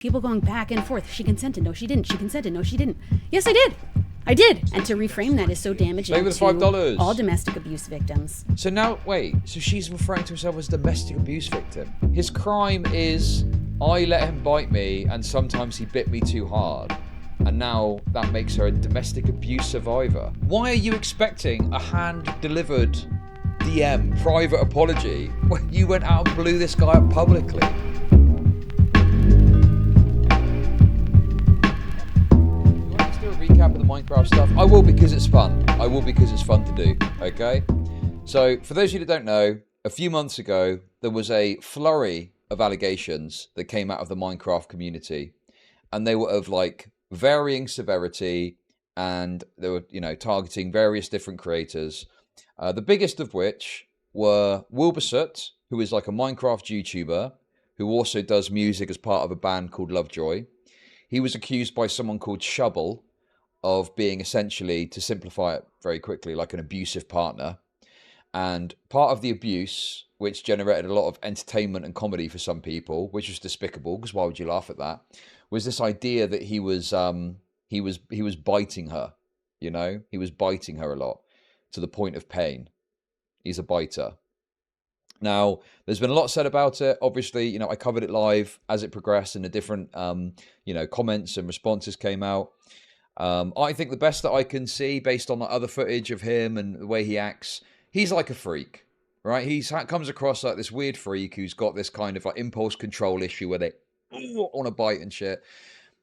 People going back and forth. She consented. No, she didn't. She consented. No, she didn't. Yes, I did. I did. And to reframe that is so damaging Stay with the $5. to all domestic abuse victims. So now, wait, so she's referring to herself as a domestic abuse victim. His crime is, I let him bite me and sometimes he bit me too hard. And now that makes her a domestic abuse survivor. Why are you expecting a hand-delivered DM, private apology, when you went out and blew this guy up publicly? Recap of the Minecraft stuff. I will, because it's fun. I will, because it's fun to do. Okay? So, for those of you that don't know, a few months ago, there was a flurry of allegations that came out of the Minecraft community. And they were of, like, varying severity. And they were, you know, targeting various different creators. The biggest of which were Wilbur Soot, who is like a Minecraft YouTuber, who also does music as part of a band called Lovejoy. He was accused by someone called Shubble of being essentially, to simplify it very quickly, like an abusive partner. And part of the abuse, which generated a lot of entertainment and comedy for some people, which was despicable, because why would you laugh at that, was this idea that he was biting her, you know? He was biting her a lot, to the point of pain. He's a biter. Now, there's been a lot said about it. Obviously, you know, I covered it live as it progressed and the different, you know, comments and responses came out. I think the best that I can see, based on the other footage of him and the way he acts, he's like a freak, right? He comes across like this weird freak who's got this kind of like impulse control issue where they want to bite and shit.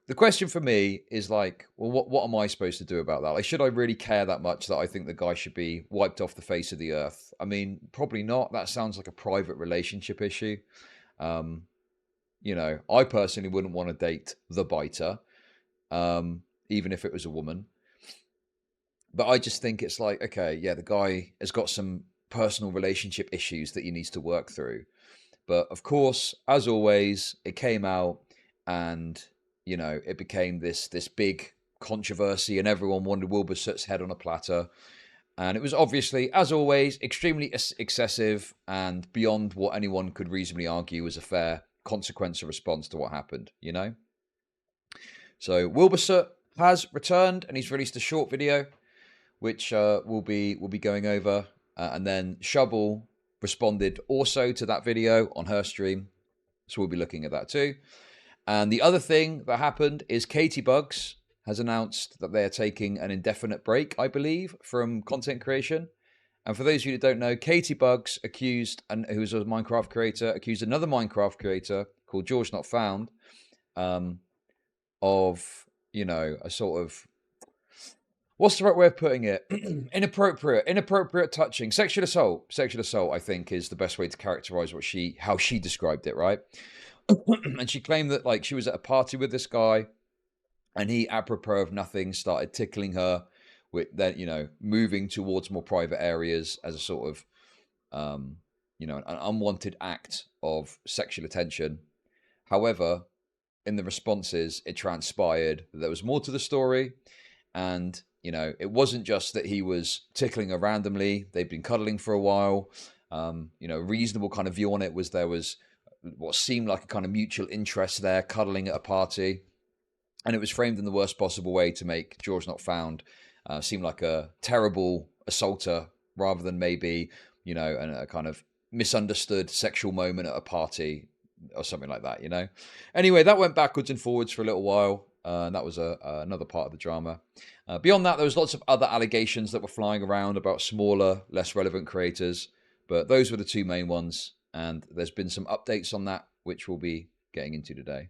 The question for me is like, well, what am I supposed to do about that? Like, should I really care that much that I think the guy should be wiped off the face of the earth? I mean, probably not. That sounds like a private relationship issue. You know, I personally wouldn't want to date the biter. Even if it was a woman. But I just think it's like, okay, yeah, the guy has got some personal relationship issues that he needs to work through. But of course, as always, it came out and, you know, it became this big controversy and everyone wanted Wilbur Soot's head on a platter. And it was obviously, as always, extremely excessive and beyond what anyone could reasonably argue was a fair consequence or response to what happened, you know? So Wilbur Soot has returned and he's released a short video which we'll be going over, and then Shubble responded also to that video on her stream, so we'll be looking at that too. And the other thing that happened is Katie Bugs has announced that they are taking an indefinite break, I believe, from content creation. And for those of you that don't know, Katie Bugs accused, and who's a Minecraft creator, accused another Minecraft creator called George Not Found of, you know, a sort of, what's the right way of putting it? inappropriate touching, sexual assault, I think is the best way to characterize how she described it, right? And she claimed that, like, she was at a party with this guy and he, apropos of nothing, started tickling her, with then, you know, moving towards more private areas as a sort of, you know, an unwanted act of sexual attention. However, in the responses, it transpired that there was more to the story. And, you know, it wasn't just that he was tickling her randomly. They'd been cuddling for a while. You know, reasonable kind of view on it was there was what seemed like a kind of mutual interest there, cuddling at a party. And it was framed in the worst possible way to make George Not Found seem like a terrible assaulter rather than maybe, you know, a kind of misunderstood sexual moment at a party or something like that, you know. Anyway, that went backwards and forwards for a little while. And that was another part of the drama. Beyond that, there was lots of other allegations that were flying around about smaller, less relevant creators. But those were the two main ones. And there's been some updates on that, which we'll be getting into today.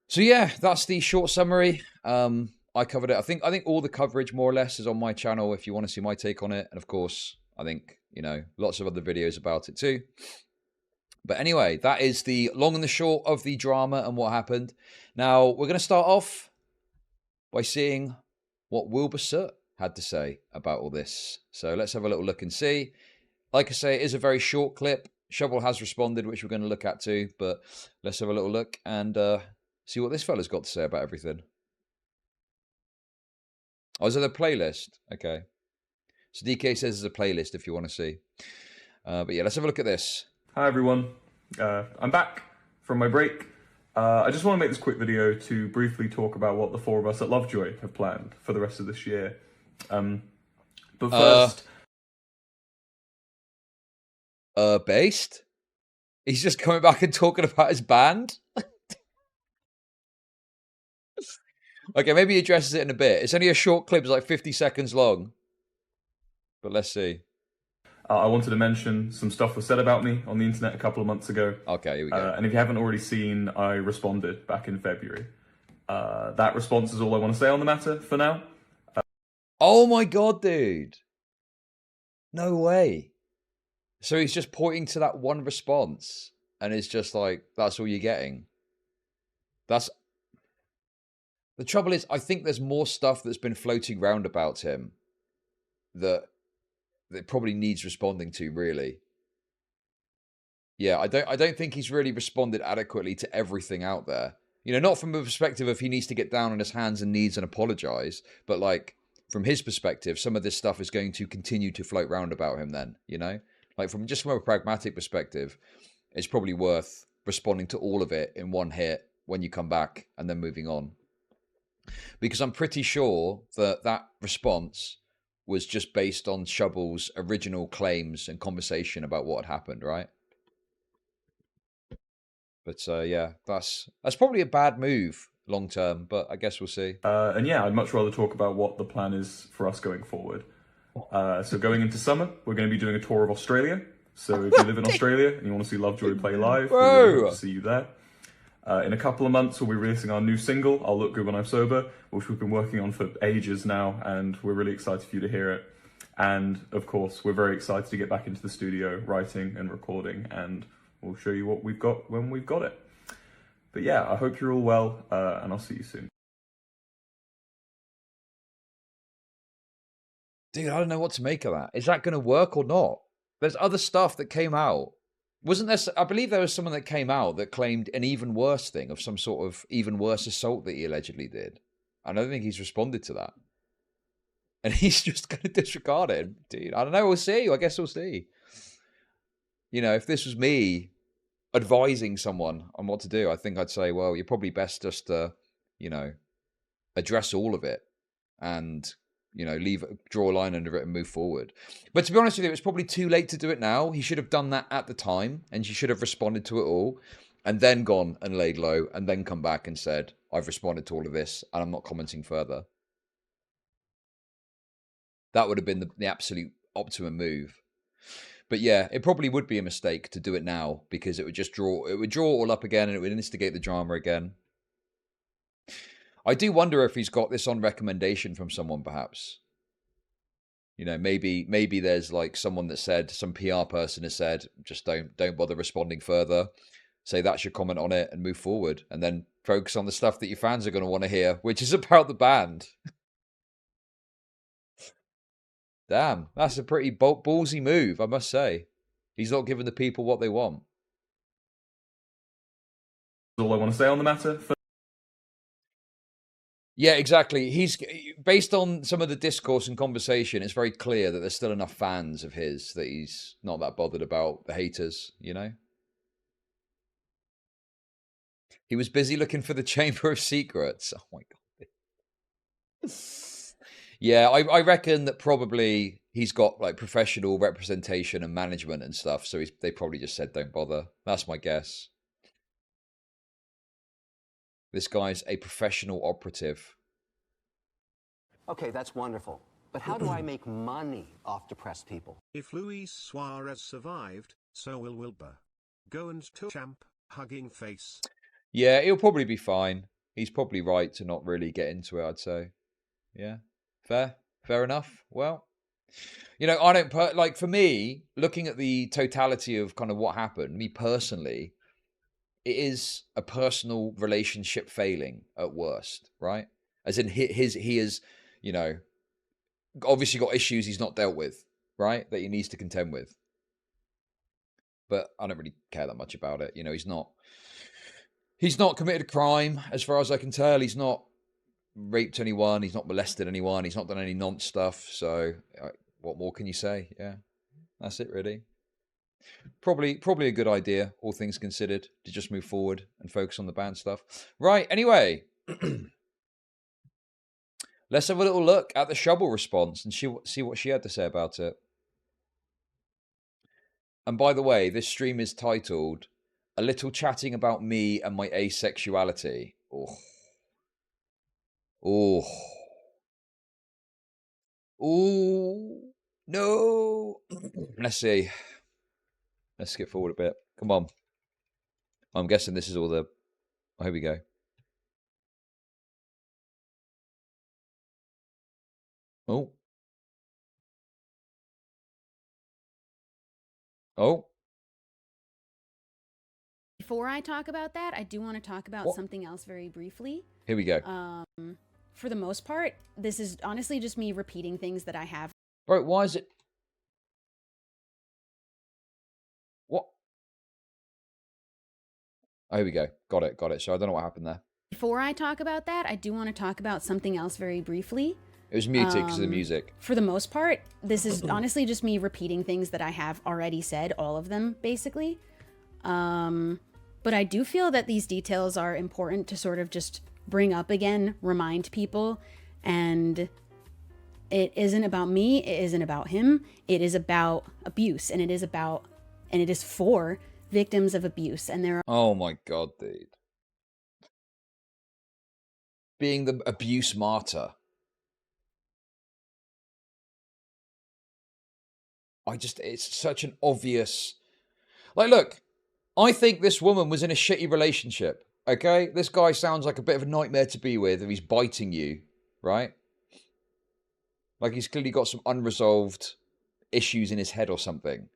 So yeah, that's the short summary. I covered it. I think all the coverage more or less is on my channel if you want to see my take on it. And of course, I think, you know, lots of other videos about it too. But anyway, that is the long and the short of the drama and what happened. Now, we're going to start off by seeing what Wilbur Soot had to say about all this. So let's have a little look and see. Like I say, it is a very short clip. Shubble has responded, which we're going to look at too. But let's have a little look and see what this fella's got to say about everything. Oh, is it a playlist? Okay. So DK says there's a playlist if you want to see. But yeah, let's have a look at this. Hi everyone, I'm back from my break. I just want to make this quick video to briefly talk about what the four of us at Lovejoy have planned for the rest of this year. But first... Based? He's just coming back and talking about his band? Okay, maybe he addresses it in a bit. It's only a short clip, it's like 50 seconds long. But let's see. I wanted to mention some stuff was said about me on the internet a couple of months ago. Okay, here we go. And if you haven't already seen, I responded back in February. That response is all I want to say on the matter for now. Oh my god, dude. No way. So he's just pointing to that one response and it's just like, that's all you're getting. That's... The trouble is, I think there's more stuff that's been floating around about him that probably needs responding to, really. Yeah, I don't think he's really responded adequately to everything out there. You know, not from a perspective of he needs to get down on his hands and knees and apologize, but like from his perspective, some of this stuff is going to continue to float round about him then, you know? Like from a pragmatic perspective, it's probably worth responding to all of it in one hit when you come back and then moving on. Because I'm pretty sure that response was just based on Shubble's original claims and conversation about what had happened, right? But yeah, that's probably a bad move long term, but I guess we'll see. And yeah, I'd much rather talk about what the plan is for us going forward. So going into summer, we're going to be doing a tour of Australia. So if you live in Australia and you want to see Lovejoy play live, we're going to see you there. In a couple of months, we'll be releasing our new single, I'll Look Good When I'm Sober, which we've been working on for ages now, and we're really excited for you to hear it. And, of course, we're very excited to get back into the studio, writing and recording, and we'll show you what we've got when we've got it. But yeah, I hope you're all well, and I'll see you soon. Dude, I don't know what to make of that. Is that going to work or not? There's other stuff that came out. Wasn't there, I believe there was someone that came out that claimed an even worse thing of some sort of even worse assault that he allegedly did. I don't think he's responded to that. And he's just going to disregard it. Dude, I don't know, we'll see. I guess we'll see. You know, if this was me advising someone on what to do, I think I'd say, well, you're probably best just to, you know, address all of it and... you know, draw a line under it and move forward. But to be honest with you, it's probably too late to do it now. He should have done that at the time, and she should have responded to it all, and then gone and laid low, and then come back and said, I've responded to all of this, and I'm not commenting further. That would have been the absolute optimum move. But yeah, it probably would be a mistake to do it now, because it would just draw it all up again, and it would instigate the drama again. I do wonder if he's got this on recommendation from someone, perhaps. You know, maybe there's like someone that said, some PR person has said, just don't bother responding further. Say that's your comment on it and move forward, and then focus on the stuff that your fans are going to want to hear, which is about the band. Damn, that's a pretty ballsy move, I must say. He's not giving the people what they want. That's all I want to say on the matter. Yeah, exactly. He's based on some of the discourse and conversation. It's very clear that there's still enough fans of his that he's not that bothered about the haters. You know, he was busy looking for the Chamber of Secrets. Oh my god. Yeah, I reckon that probably he's got like professional representation and management and stuff. So they probably just said don't bother. That's my guess. This guy's a professional operative. Okay, that's wonderful. But how do I make money off depressed people? If Luis Suarez survived, so will Wilbur. Go and to champ, hugging face. Yeah, he'll probably be fine. He's probably right to not really get into it, I'd say. Yeah, fair enough. Well, you know, I don't, like for me, looking at the totality of kind of what happened, me personally, it is a personal relationship failing at worst, right? As in he is, you know, obviously got issues he's not dealt with, right? That he needs to contend with. But I don't really care that much about it. You know, he's not committed a crime as far as I can tell. He's not raped anyone. He's not molested anyone. He's not done any nonce stuff. So what more can you say? Yeah, that's it really. Probably a good idea, all things considered, to just move forward and focus on the band stuff. Right, anyway. Let's have a little look at the Shubble response and see what she had to say about it. And by the way, this stream is titled "A Little Chatting About Me and My Asexuality." Oh. Oh. Oh. No. Let's see. Let's skip forward a bit. Come on. I'm guessing this is all the... Oh, here we go. Oh. Oh. Before I talk about that, I do want to talk about something else very briefly. Here we go. For the most part, this is honestly just me repeating things that I have. Bro, why is it... What? Oh, here we go. Got it. So I don't know what happened there. Before I talk about that, I do want to talk about something else very briefly. It was muted because of the music. For the most part, this is honestly just me repeating things that I have already said, all of them, basically. But I do feel that these details are important to sort of just bring up again, remind people, and it isn't about me, it isn't about him, it is about abuse, and it is for victims of abuse, and there are... Oh my god, dude. Being the abuse martyr. It's such an obvious... Like, look, I think this woman was in a shitty relationship, okay? This guy sounds like a bit of a nightmare to be with if he's biting you, right? Like he's clearly got some unresolved issues in his head or something.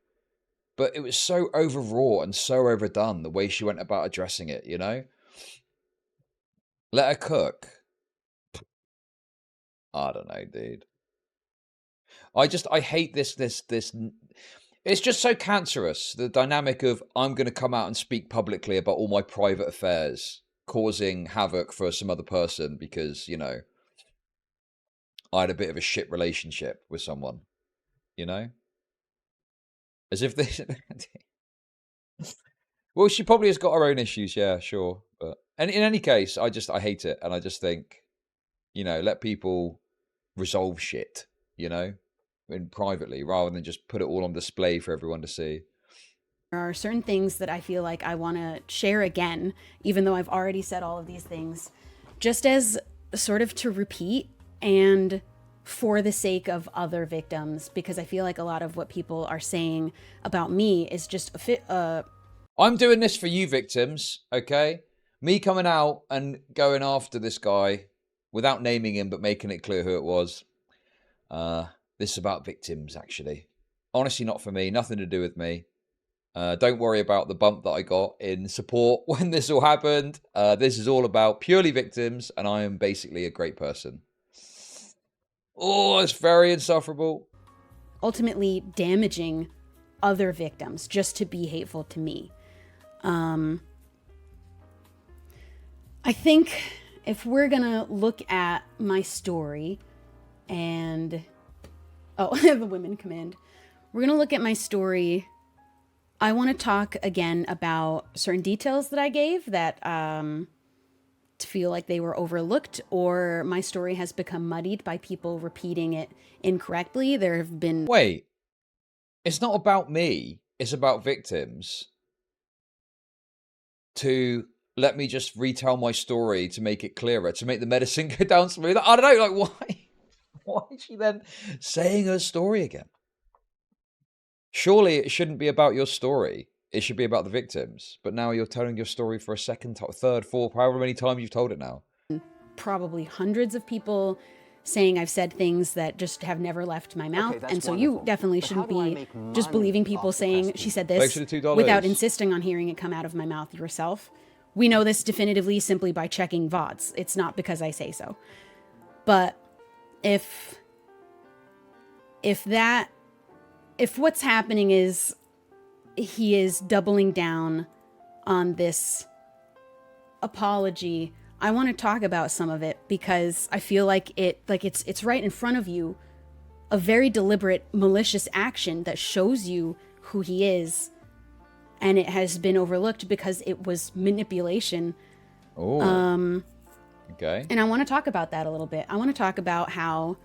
But it was so overwrought and so overdone, the way she went about addressing it, you know? Let her cook. I don't know, dude. I hate this. It's just so cancerous, the dynamic of I'm going to come out and speak publicly about all my private affairs, causing havoc for some other person because, you know, I had a bit of a shit relationship with someone, you know? As if they... Well, she probably has got her own issues, yeah, sure. But and in any case, I hate it. And I just think, you know, let people resolve shit, you know? Privately, rather than just put it all on display for everyone to see. There are certain things that I feel like I want to share again, even though I've already said all of these things, just as sort of to repeat and for the sake of other victims, because I feel like a lot of what people are saying about me is just I'm doing this for you victims, okay? Me coming out and going after this guy without naming him but making it clear who it was. This is about victims, actually. Honestly, not for me. Nothing to do with me. Don't worry about the bump that I got in support when this all happened. This is all about purely victims, and I am basically a great person. Oh, it's very insufferable. Ultimately damaging other victims just to be hateful to me. I think if we're gonna look at my story and... Oh, the women command. We're going to look at my story. I want to talk again about certain details that I gave that feel like they were overlooked, or my story has become muddied by people repeating it incorrectly. There have been... Wait. It's not about me. It's about victims. To let me just retell my story to make it clearer, to make the medicine go down smoother. I don't know, like, why? Why is she then saying her story again? Surely it shouldn't be about your story. It should be about the victims. But now you're telling your story for a second, third, fourth, however many times you've told it now. Probably hundreds of people saying I've said things that just have never left my mouth. Okay, and so wonderful. You definitely shouldn't be just believing people saying she said Thanks this for the $2. without insisting on hearing it come out of my mouth yourself. We know this definitively simply by checking VODs. It's not because I say so. But if what's happening is he is doubling down on this apology, I want to talk about some of it because I feel like it's right in front of you, a very deliberate, malicious action that shows you who he is and it has been overlooked because it was manipulation. Oh. Okay. And I want to talk about that a little bit. I want to talk about how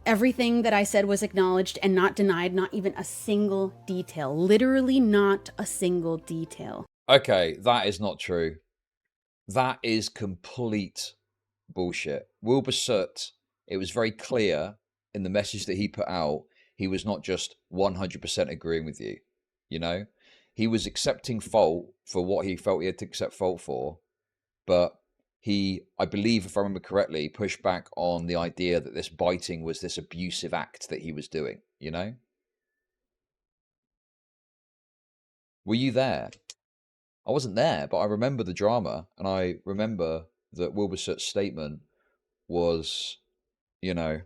everything that I said was acknowledged and not denied, not even a single detail. Literally not a single detail. Okay, that is not true. That is complete bullshit. Wilbur Soot, it was very clear in the message that he put out, he was not just 100% agreeing with you, you know? He was accepting fault for what he felt he had to accept fault for, but he, I believe, if I remember correctly, pushed back on the idea that this biting was this abusive act that he was doing, you know? Were you there? I wasn't there, but I remember the drama, and I remember that Wilbur Soot's statement was, you know,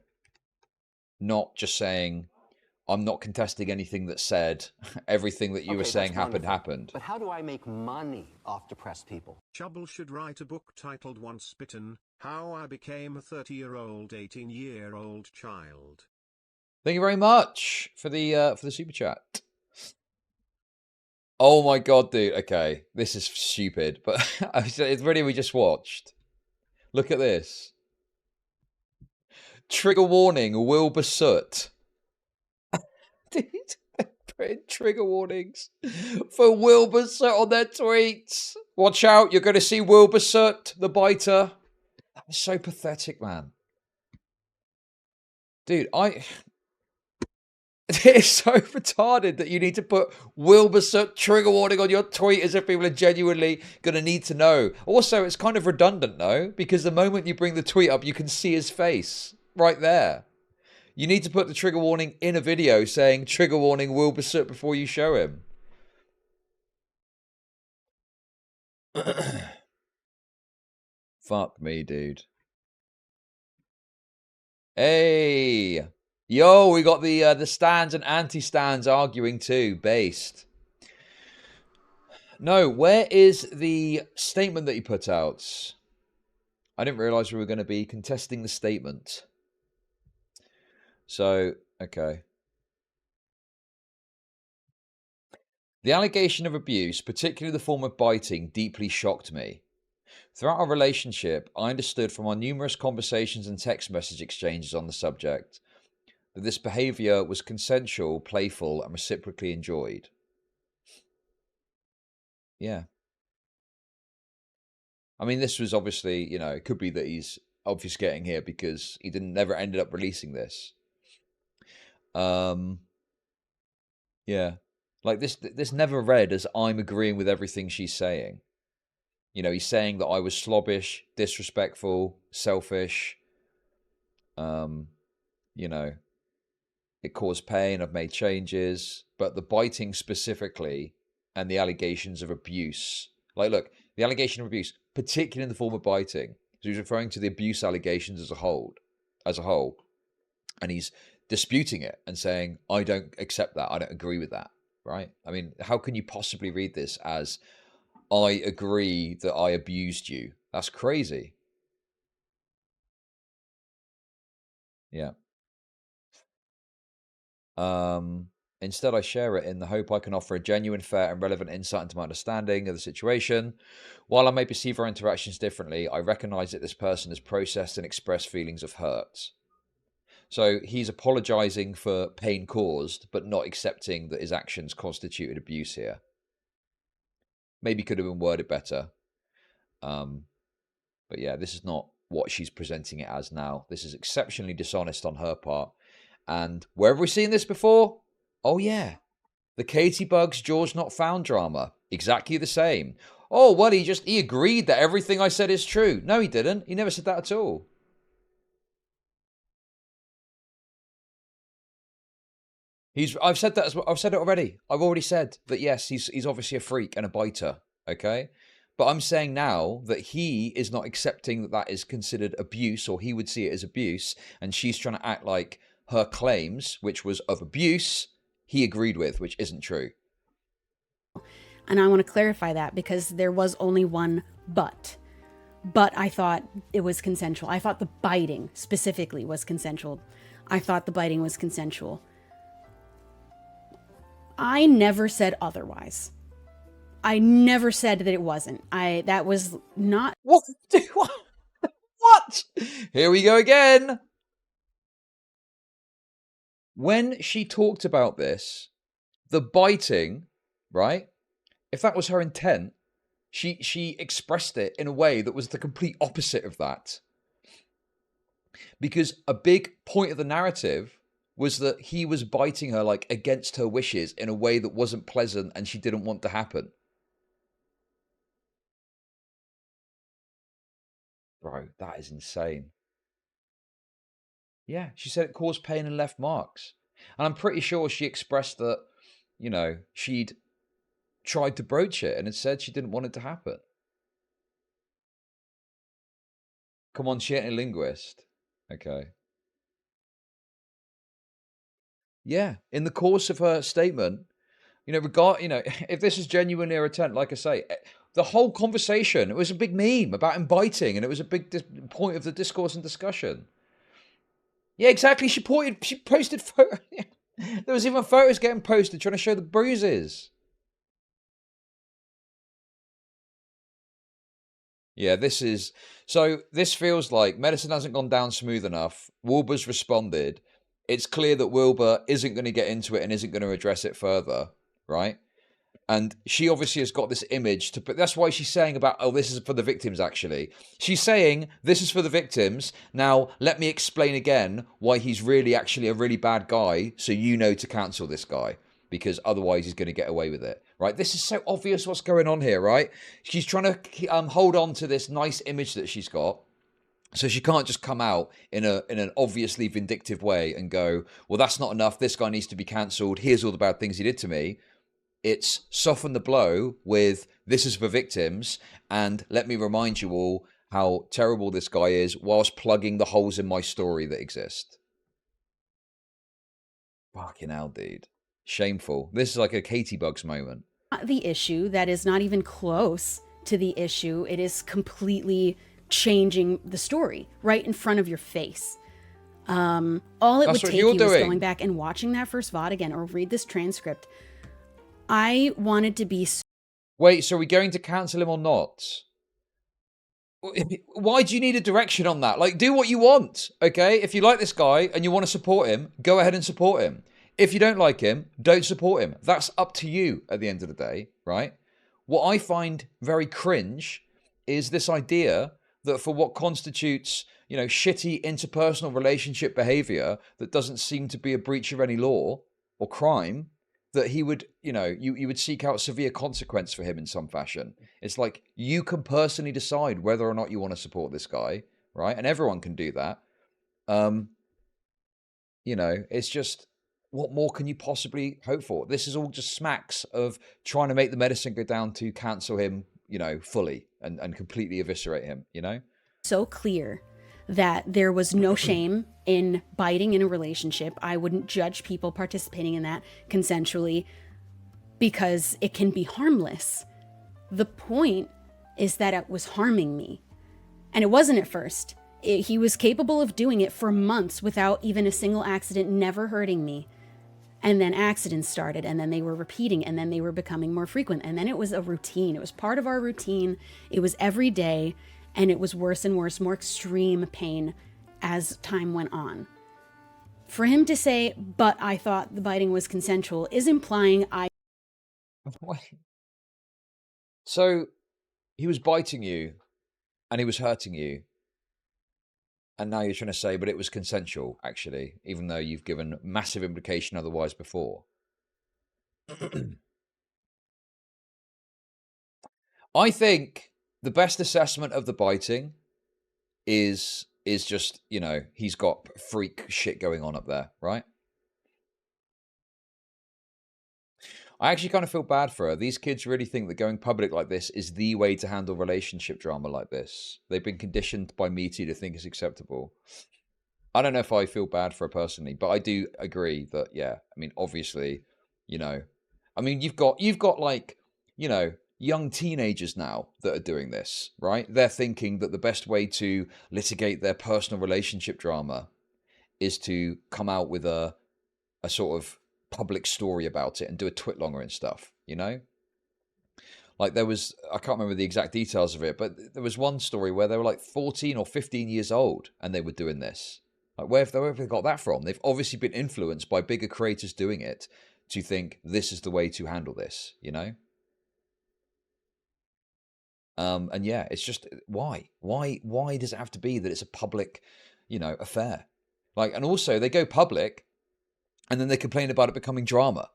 not just saying, I'm not contesting anything that's said. Everything that you were saying happened. But how do I make money off depressed people? Shubble should write a book titled Once Bitten, How I Became a 30-year-old, 18-year-old child. Thank you very much for the super chat. Oh my god, dude. Okay, this is stupid, but it's the video we just watched. Look at this. Trigger warning, Wilbur Soot. Dude, putting trigger warnings for Wilbur Soot on their tweets. Watch out, you're going to see Wilbur Soot, the biter. That was so pathetic, man. Dude, it's so retarded that you need to put Wilbur Soot trigger warning on your tweet as if people are genuinely going to need to know. Also, it's kind of redundant, no? Because the moment you bring the tweet up, you can see his face right there. You need to put the trigger warning in a video saying trigger warning Wilbur Soot before you show him. Fuck me, dude. Hey! Yo, we got the stands and anti-stands arguing too, based. No, where is the statement that you put out? I didn't realize we were going to be contesting the statement. So, okay. The allegation of abuse, particularly the form of biting, deeply shocked me. Throughout our relationship, I understood from our numerous conversations and text message exchanges on the subject that this behavior was consensual, playful, and reciprocally enjoyed. Yeah. I mean, this was obviously, you know, it could be that he's obfuscating here because he never ended up releasing this. Yeah. Like this never read as I'm agreeing with everything she's saying. You know, he's saying that I was slobbish, disrespectful, selfish. You know, it caused pain, I've made changes, but the biting specifically and the allegations of abuse. Like, look, the allegation of abuse, particularly in the form of biting. So he's referring to the abuse allegations as a whole. And he's disputing it and saying, I don't accept that. I don't agree with that. Right? I mean, how can you possibly read this as I agree that I abused you? That's crazy. Yeah. Instead, I share it in the hope I can offer a genuine, fair, and relevant insight into my understanding of the situation. While I may perceive our interactions differently, I recognize that this person has processed and expressed feelings of hurt. So he's apologizing for pain caused, but not accepting that his actions constituted abuse here. Maybe could have been worded better. But yeah, this is not what she's presenting it as now. This is exceptionally dishonest on her part. And where have we seen this before? Oh yeah, the Katie Bugs George Not Found drama. Exactly the same. Oh, well, he agreed that everything I said is true. No, he didn't. He never said that at all. I've said that as well. I've said it already. I've already said that, yes, he's obviously a freak and a biter. Okay. But I'm saying now that he is not accepting that that is considered abuse, or he would see it as abuse. And she's trying to act like her claims, which was of abuse, he agreed with, which isn't true. And I want to clarify that because there was only one but. But I thought it was consensual. I thought the biting specifically was consensual. I thought the biting was consensual. I never said otherwise. I never said that it wasn't. That was not... What? What? Here we go again. When she talked about this, the biting, right? If that was her intent, she expressed it in a way that was the complete opposite of that. Because a big point of the narrative was that he was biting her like against her wishes in a way that wasn't pleasant and she didn't want to happen. Bro, that is insane. Yeah, she said it caused pain and left marks. And I'm pretty sure she expressed that, you know, she'd tried to broach it and had said she didn't want it to happen. Come on, she ain't a linguist. Okay. Yeah, in the course of her statement, if this is genuinely her intent, like I say, the whole conversation, it was a big meme about him biting, and it was a big point of the discourse and discussion. Yeah, exactly. She posted photos. There was even photos getting posted trying to show the bruises. Yeah, this feels like medicine hasn't gone down smooth enough. Wilbur's responded. It's clear that Wilbur isn't going to get into it and isn't going to address it further, right? And she obviously has got this image but that's why she's saying about, oh, this is for the victims, actually. She's saying, this is for the victims. Now, let me explain again why he's really actually a really bad guy, so you know to cancel this guy, because otherwise he's going to get away with it, right? This is so obvious what's going on here, right? She's trying to hold on to this nice image that she's got. So she can't just come out in an obviously vindictive way and go, well, that's not enough. This guy needs to be cancelled. Here's all the bad things he did to me. It's soften the blow with, this is for victims, and let me remind you all how terrible this guy is whilst plugging the holes in my story that exist. Fucking hell, dude. Shameful. This is like a Katie Bugs moment. The issue, that is not even close to the issue. It is completely changing the story right in front of your face. All it would take you is going back and watching that first VOD again, or read this transcript. I wanted to be... Wait, so are we going to cancel him or not? Why do you need a direction on that? Like, do what you want, okay? If you like this guy and you want to support him, go ahead and support him. If you don't like him, don't support him. That's up to you at the end of the day, right? What I find very cringe is this idea that for what constitutes, shitty interpersonal relationship behavior that doesn't seem to be a breach of any law or crime, that he would, you would seek out severe consequence for him in some fashion. It's like, you can personally decide whether or not you want to support this guy, right? And everyone can do that. It's just, what more can you possibly hope for? This is all just smacks of trying to make the medicine go down to cancel him, fully and completely eviscerate him, So clear that there was no shame in biting in a relationship. I wouldn't judge people participating in that consensually because it can be harmless. The point is that it was harming me. And it wasn't at first. He was capable of doing it for months without even a single accident, never hurting me. And then accidents started, and then they were repeating, and then they were becoming more frequent. And then it was a routine. It was part of our routine. It was every day. And it was worse and worse, more extreme pain as time went on. For him to say, but I thought the biting was consensual, is implying I... So, he was biting you, and he was hurting you, and now you're trying to say, but it was consensual, actually, even though you've given massive implication otherwise before. I think the best assessment of the biting is just, he's got freak shit going on up there, right? I actually kind of feel bad for her. These kids really think that going public like this is the way to handle relationship drama like this. They've been conditioned by Me Too to think it's acceptable. I don't know if I feel bad for her personally, but I do agree that, yeah, I mean, obviously, you've got like, young teenagers now that are doing this, right? They're thinking that the best way to litigate their personal relationship drama is to come out with a sort of public story about it and do a twit longer and stuff, you know? Like there was, I can't remember the exact details of it, but there was one story where they were like 14 or 15 years old and they were doing this. Like where have they got that from? They've obviously been influenced by bigger creators doing it to think this is the way to handle this, you know? And yeah, it's just why does it have to be that it's a public, you know, affair? Like, and also they go public and then they complain about it becoming drama.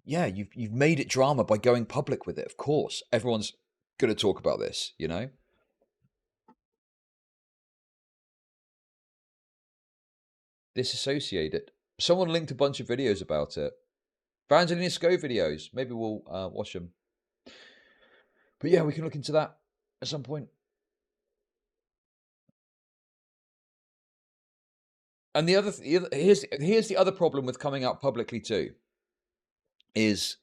Yeah, you've made it drama by going public with it. Of course, everyone's going to talk about this, you know? Disassociated. Someone linked a bunch of videos about it. Brangelina Sco videos. Maybe we'll watch them. But yeah, we can look into that at some point. And here's the other problem with coming out publicly too, is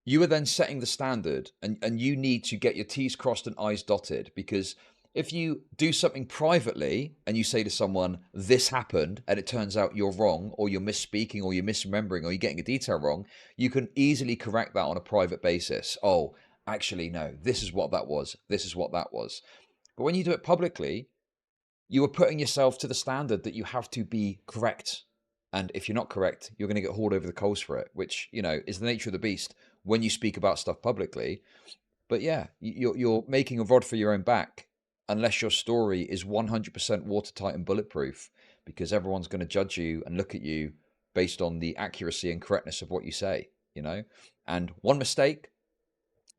you are then setting the standard and you need to get your T's crossed and I's dotted, because if you do something privately and you say to someone, this happened, and it turns out you're wrong, or you're misspeaking, or you're misremembering, or you're getting a detail wrong, you can easily correct that on a private basis. Oh, actually, no, this is what that was. This is what that was. But when you do it publicly, you are putting yourself to the standard that you have to be correct. And if you're not correct, you're going to get hauled over the coals for it, which, you know, is the nature of the beast when you speak about stuff publicly. But yeah, you're making a rod for your own back unless your story is 100% watertight and bulletproof, because everyone's going to judge you and look at you based on the accuracy and correctness of what you say, you know? And one mistake,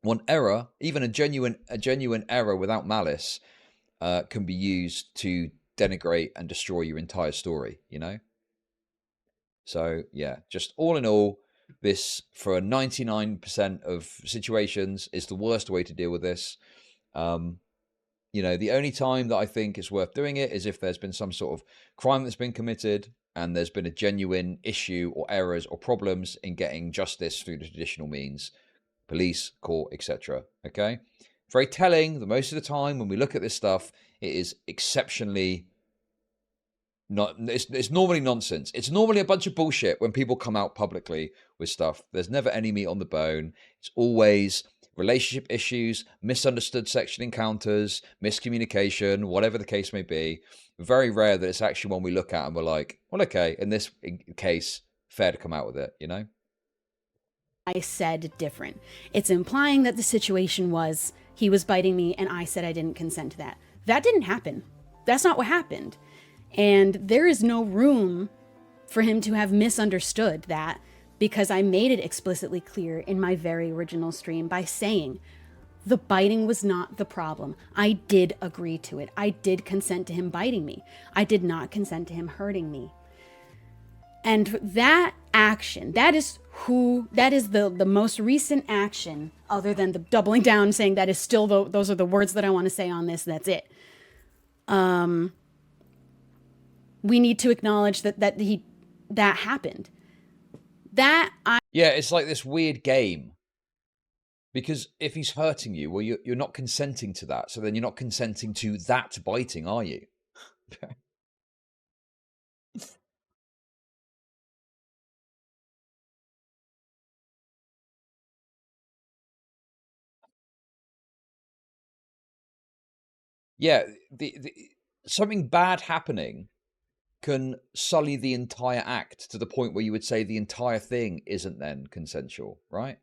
one error, even a genuine error without malice, can be used to denigrate and destroy your entire story, you know? So yeah, just all in all, this for 99% of situations is the worst way to deal with this. You know, the only time that I think is worth doing it is if there's been some sort of crime that's been committed and there's been a genuine issue or errors or problems in getting justice through the traditional means, police, court, etc. Okay? Very telling that most of the time when we look at this stuff, it is exceptionally not, it's normally nonsense. It's normally a bunch of bullshit when people come out publicly with stuff. There's never any meat on the bone. It's always relationship issues, misunderstood sexual encounters, miscommunication, whatever the case may be. Very rare that it's actually one we look at and we're like, well, okay, in this case, fair to come out with it, you know? I said different. It's implying that the situation was he was biting me and I said I didn't consent to that. That didn't happen. That's not what happened. And there is no room for him to have misunderstood that, because I made it explicitly clear in my very original stream by saying the biting was not the problem. I did agree to it. I did consent to him biting me. I did not consent to him hurting me. And that action, that is the most recent action, other than the doubling down, saying that is still those are the words that I want to say on this. That's it. We need to acknowledge that happened. Yeah, it's like this weird game. Because if he's hurting you, well, you're not consenting to that. So then you're not consenting to that biting, are you? Yeah, something bad happening can sully the entire act to the point where you would say the entire thing isn't then consensual, right?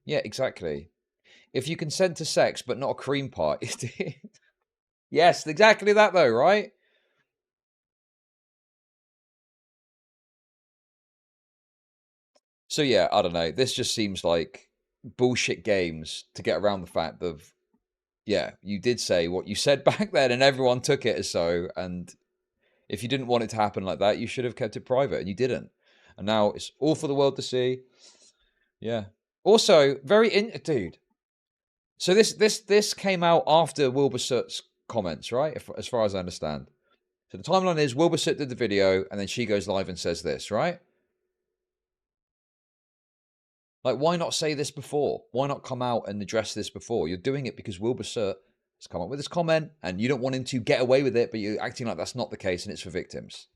Yeah, exactly. If you consent to sex but not a cream pie, yes, exactly that though, right? So yeah, I don't know. This just seems like bullshit games to get around the fact of, yeah, you did say what you said back then and everyone took it as so, and if you didn't want it to happen like that, you should have kept it private, and you didn't. And now it's all for the world to see. Yeah. Also, dude. So this came out after Wilbur Soot's comments, right? As far as I understand. So the timeline is Wilbur Soot did the video, and then she goes live and says this, right? Like, why not say this before? Why not come out and address this before? You're doing it because Wilbur Soot has come up with this comment, and you don't want him to get away with it, but you're acting like that's not the case, and it's for victims.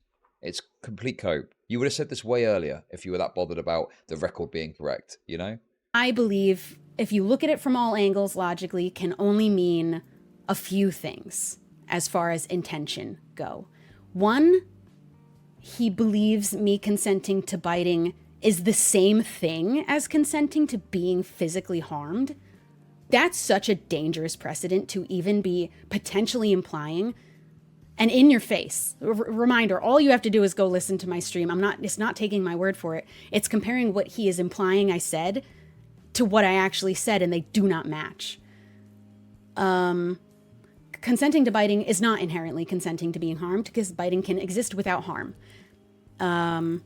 It's complete cope. You would have said this way earlier if you were that bothered about the record being correct, you know? I believe if you look at it from all angles logically, can only mean a few things as far as intention go. One, he believes me consenting to biting is the same thing as consenting to being physically harmed. That's such a dangerous precedent to even be potentially implying. And in your face, reminder, all you have to do is go listen to my stream. It's not taking my word for it. It's comparing what he is implying I said to what I actually said, and they do not match. Consenting to biting is not inherently consenting to being harmed, because biting can exist without harm. And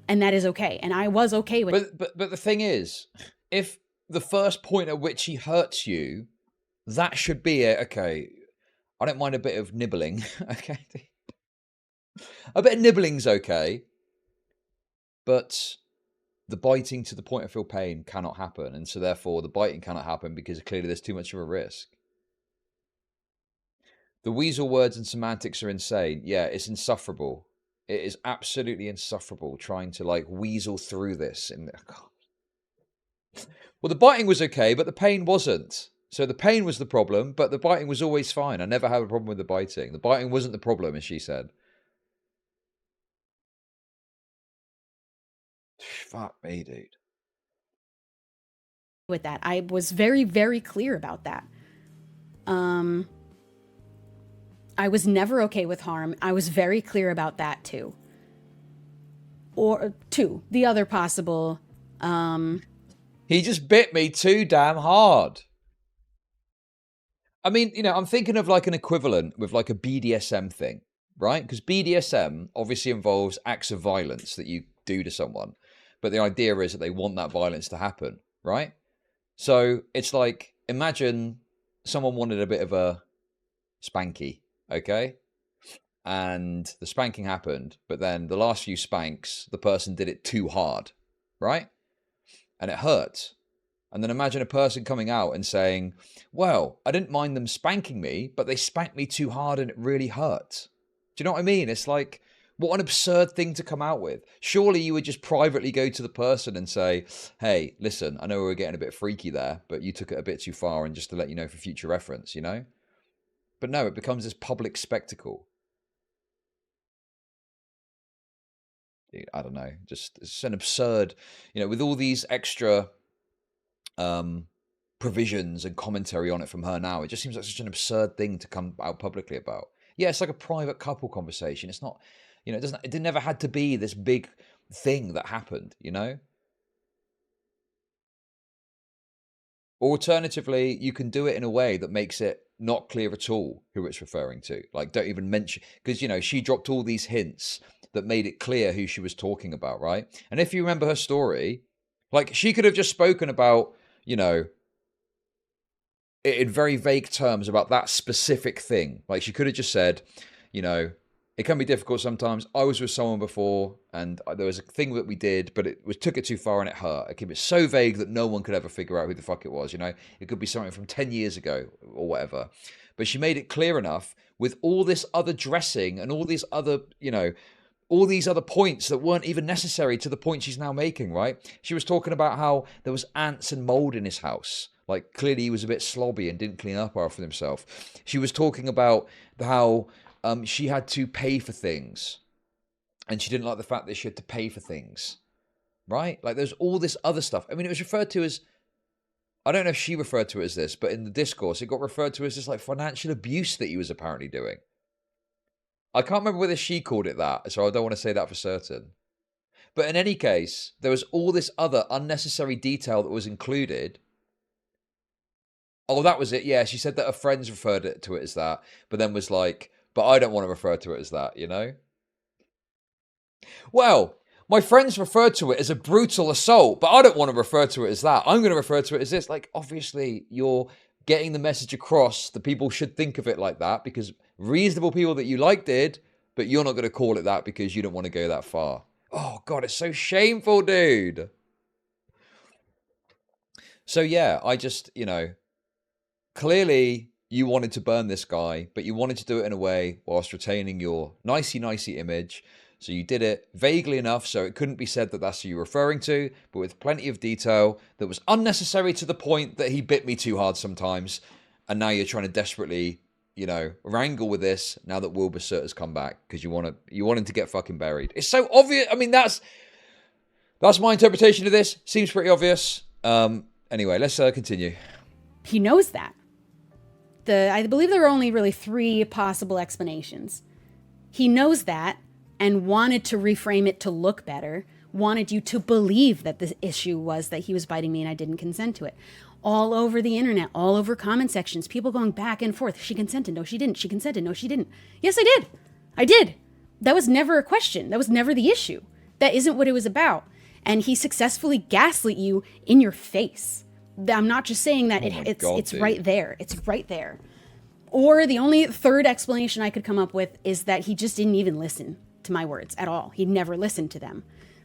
that is okay. And I was okay with it. But the thing is, if the first point at which he hurts you, that should be it. Okay, I don't mind a bit of nibbling. Okay, a bit of nibbling's okay, but the biting to the point of feel pain cannot happen, and so therefore the biting cannot happen because clearly there's too much of a risk. The weasel words and semantics are insane. Yeah, it's insufferable. It is absolutely insufferable trying to like weasel through this. Well, the biting was okay, but the pain wasn't. So the pain was the problem, but the biting was always fine. I never had a problem with the biting. The biting wasn't the problem, as she said. Fuck me, dude. With that, I was very, very clear about that. I was never okay with harm. I was very clear about that too. Or two, the other possible. He just bit me too damn hard. I mean, you know, I'm thinking of like an equivalent with like a BDSM thing, right? Because BDSM obviously involves acts of violence that you do to someone. But the idea is that they want that violence to happen, right? So it's like, imagine someone wanted a bit of a spanky, okay? And the spanking happened, but then the last few spanks, the person did it too hard, right? And it hurt. And then imagine a person coming out and saying, well, I didn't mind them spanking me, but they spanked me too hard and it really hurt. Do you know what I mean? It's like, what an absurd thing to come out with. Surely you would just privately go to the person and say, hey, listen, I know we were getting a bit freaky there, but you took it a bit too far, and just to let you know for future reference, you know? But no, it becomes this public spectacle. Dude, I don't know. Just, it's an absurd, you know, with all these extra provisions and commentary on it from her now, it just seems like such an absurd thing to come out publicly about. Yeah, it's like a private couple conversation. It's not, you know, it never had to be this big thing that happened, you know? Alternatively, you can do it in a way that makes it not clear at all who it's referring to. Like, don't even mention, because, you know, she dropped all these hints that made it clear who she was talking about, right? And if you remember her story, like, she could have just spoken about, you know, in very vague terms about that specific thing. Like, she could have just said, you know, it can be difficult sometimes. I was with someone before, and there was a thing that we did, but took it too far and it hurt. It kept it so vague that no one could ever figure out who the fuck it was, you know? It could be something from 10 years ago or whatever. But she made it clear enough with all this other dressing and all these other, you know, all these other points that weren't even necessary to the point she's now making, right? She was talking about how there was ants and mold in his house. Like, clearly he was a bit slobby and didn't clean up after himself. She was talking about how she had to pay for things, and she didn't like the fact that she had to pay for things, right? Like, there's all this other stuff. I mean, it was referred to as, I don't know if she referred to it as this, but in the discourse, it got referred to as this, like, financial abuse that he was apparently doing. I can't remember whether she called it that, so I don't want to say that for certain. But in any case, there was all this other unnecessary detail that was included. Oh, that was it. Yeah, she said that her friends referred to it as that, but then was like, but I don't want to refer to it as that, you know? Well, my friends referred to it as a brutal assault, but I don't want to refer to it as that. I'm going to refer to it as this. Like, obviously, you're getting the message across that people should think of it like that, because reasonable people that you like did, but you're not going to call it that because you don't want to go that far. Oh, God, it's so shameful, dude. So, yeah, I just, you know, clearly you wanted to burn this guy, but you wanted to do it in a way whilst retaining your nicey image. So you did it vaguely enough so it couldn't be said that that's who you're referring to, but with plenty of detail that was unnecessary to the point that he bit me too hard sometimes. And now you're trying to desperately, you know, wrangle with this now that Wilbur Soot has come back because you want him to get fucking buried. It's so obvious. I mean, that's my interpretation of this. Seems pretty obvious. Anyway, let's continue. He knows that. I believe there are only really 3 possible explanations. He knows that and wanted to reframe it to look better, wanted you to believe that the issue was that he was biting me and I didn't consent to it. All over the internet, all over comment sections, people going back and forth. She consented. No, she didn't. She consented. No, she didn't. Yes, I did. I did. That was never a question. That was never the issue. That isn't what it was about. And he successfully gaslit you in your face. I'm not just saying that it's right there. It's right there. Or the only third explanation I could come up with is that he just didn't even listen to my words at all. He never listened to them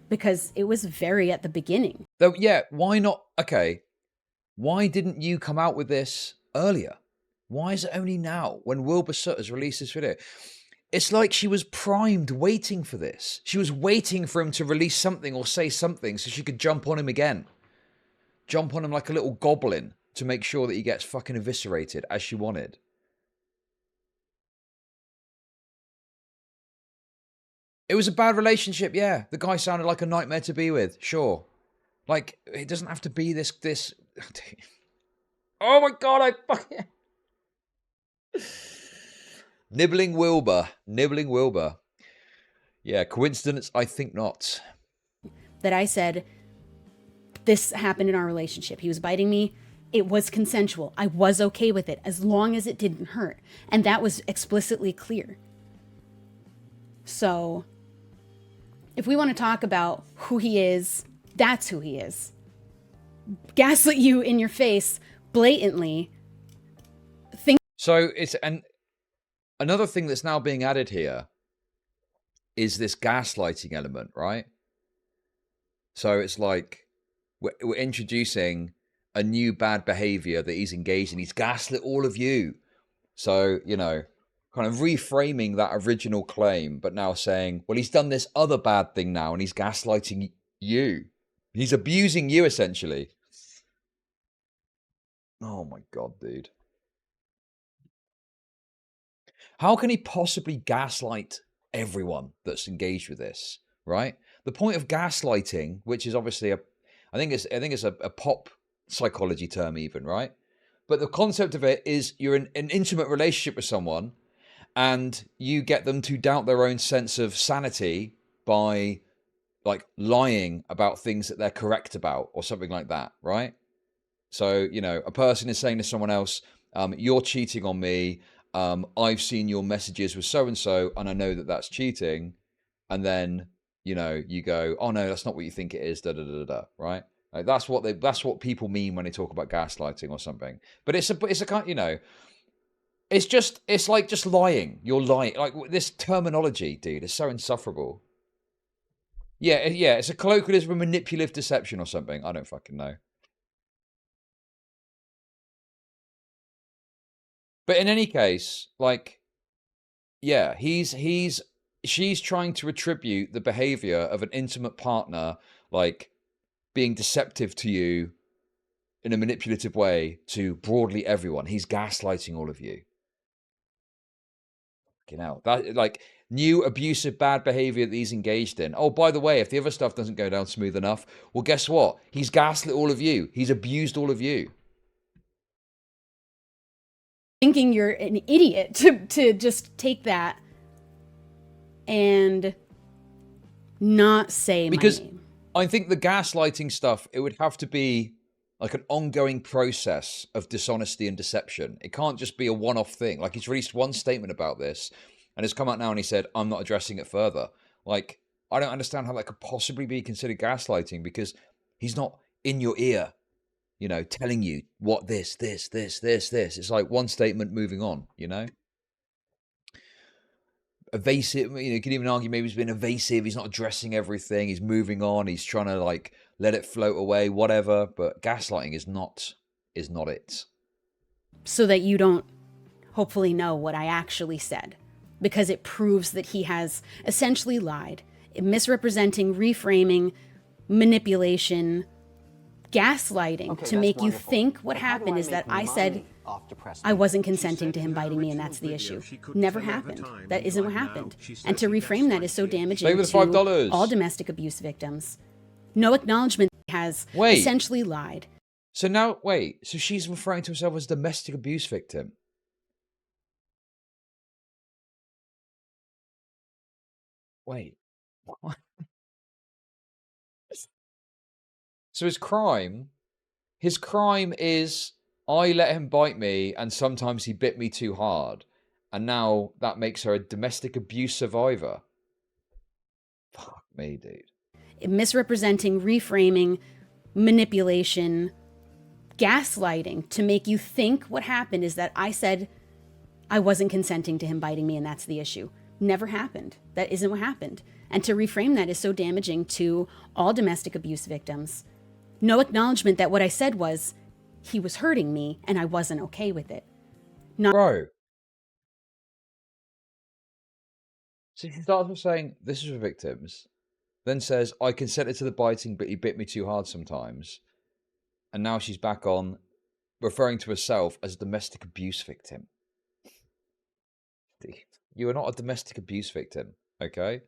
because it was very at the beginning. Though, yeah, why not? Okay, why didn't you come out with this earlier? Why is it only now when Wilbur Soot has released this video? It's like she was primed waiting for this. She was waiting for him to release something or say something so she could jump on him again. Jump on him like a little goblin to make sure that he gets fucking eviscerated as she wanted. It was a bad relationship, yeah. The guy sounded like a nightmare to be with, sure. Like, it doesn't have to be this... Oh my god, I fucking... Nibbling Wilbur. Yeah, coincidence? I think not. That I said... This happened in our relationship. He was biting me. It was consensual. I was okay with it as long as it didn't hurt. And that was explicitly clear. So, if we want to talk about who he is, that's who he is. Gaslit you in your face blatantly. So, another thing that's now being added here is this gaslighting element, right? So it's like... We're introducing a new bad behavior that he's engaged in. He's gaslit all of you. So, you know, kind of reframing that original claim, but now saying, well, he's done this other bad thing now and he's gaslighting you. He's abusing you, essentially. Oh my God, dude. How can he possibly gaslight everyone that's engaged with this, right? The point of gaslighting, which is obviously I think it's a pop psychology term even, right? But the concept of it is you're in an intimate relationship with someone and you get them to doubt their own sense of sanity by like lying about things that they're correct about or something like that, right? So, you know, a person is saying to someone else, you're cheating on me. I've seen your messages with so-and-so and I know that that's cheating. And then... you know, you go, oh no, that's not what you think it is, right? Like that's what people mean when they talk about gaslighting or something. But it's a kind, you know, it's like just lying. You're lying. Like this terminology, dude, is so insufferable. Yeah, it's a colloquialism of manipulative deception or something. I don't fucking know. But in any case, like, yeah, she's trying to attribute the behavior of an intimate partner, like being deceptive to you in a manipulative way to broadly everyone. He's gaslighting all of you. Fucking hell. That, like, new abusive bad behavior that he's engaged in. Oh, by the way, if the other stuff doesn't go down smooth enough, well, guess what? He's gaslit all of you. He's abused all of you. Thinking you're an idiot to just take that and not say because my name. I think the gaslighting stuff, it would have to be like an ongoing process of dishonesty and deception. It can't just be a one-off thing. Like he's released one statement about this and it's come out now and he said, I'm not addressing it further. Like, I don't understand how that could possibly be considered gaslighting because he's not in your ear, you know, telling you what this. It's like one statement moving on, you know? Evasive, you know, you can even argue maybe he's been evasive, he's not addressing everything, he's moving on, he's trying to like let it float away, whatever, but gaslighting is not it. So that you don't hopefully know what I actually said. because it proves that he has essentially lied, misrepresenting, reframing, manipulation, gaslighting to make you think what happened is that I said I wasn't consenting to him biting me, and that's the issue. Never happened. That isn't what happened. And to reframe that is so damaging Stay with to $5. all domestic abuse victims. No acknowledgement that he has essentially lied. So now, wait, so she's referring to herself as a domestic abuse victim? Wait, what? So his crime is I let him bite me and sometimes he bit me too hard. And now that makes her a domestic abuse survivor. Fuck me, dude. Misrepresenting, reframing, manipulation, gaslighting to make you think what happened is that I said I wasn't consenting to him biting me, and that's the issue. Never happened. That isn't what happened. And to reframe that is so damaging to all domestic abuse victims. No acknowledgement that what I said was he was hurting me and I wasn't okay with it. Bro. So she starts with saying, this is for victims. Then says, I consented to the biting, but he bit me too hard sometimes. And now she's back on referring to herself as a domestic abuse victim. You are not a domestic abuse victim, okay?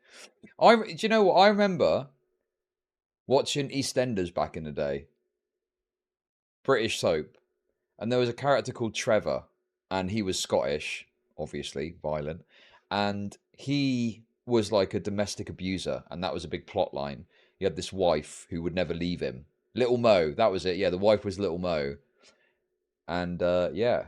Do you know what? I remember watching EastEnders back in the day. British soap. And there was a character called Trevor. And he was Scottish, obviously, violent. And he was like a domestic abuser. And that was a big plot line. He had this wife who would never leave him. Little Mo, that was it. Yeah, the wife was Little Mo. And yeah,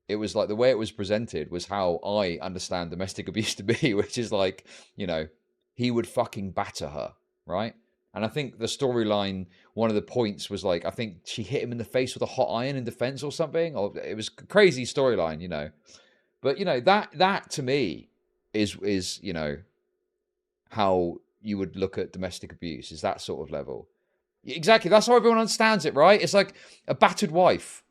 it was like the way it was presented was how I understand domestic abuse to be, which is like, you know, he would fucking batter her, right? And I think the storyline, one of the points was like, I think she hit him in the face with a hot iron in defense or something. Or it was a crazy storyline, you know. But, you know, that to me is, you know, how you would look at domestic abuse, is that sort of level. Exactly. That's how everyone understands it, right? It's like a battered wife,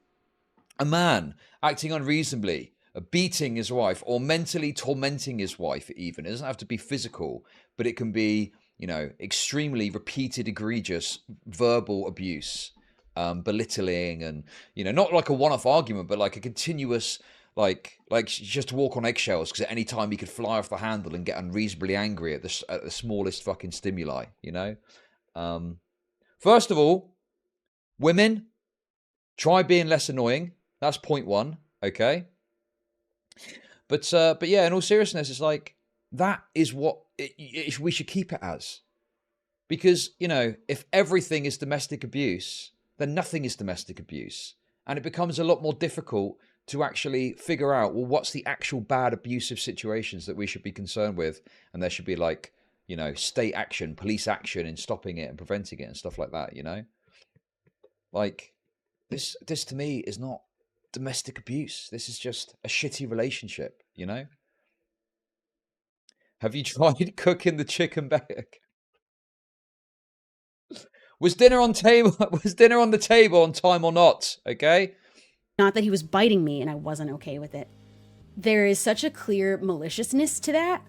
a man acting unreasonably, beating his wife, or mentally tormenting his wife even. It doesn't have to be physical, but it can be, you know, extremely repeated, egregious verbal abuse, belittling, and, you know, not like a one-off argument, but like a continuous, like just walk on eggshells, because at any time he could fly off the handle and get unreasonably angry at the smallest fucking stimuli, you know? First of all, women, try being less annoying. That's point one, okay? But yeah, in all seriousness, it's like, that is what we should keep it as. Because, you know, if everything is domestic abuse, then nothing is domestic abuse. And it becomes a lot more difficult to actually figure out, well, what's the actual bad abusive situations that we should be concerned with? And there should be, like, you know, state action, police action in stopping it and preventing it and stuff like that, you know? Like, this to me is not domestic abuse. This is just a shitty relationship, you know? Have you tried cooking the chicken back? Was dinner on the table on time or not? Okay? Not that he was biting me and I wasn't okay with it. There is such a clear maliciousness to that.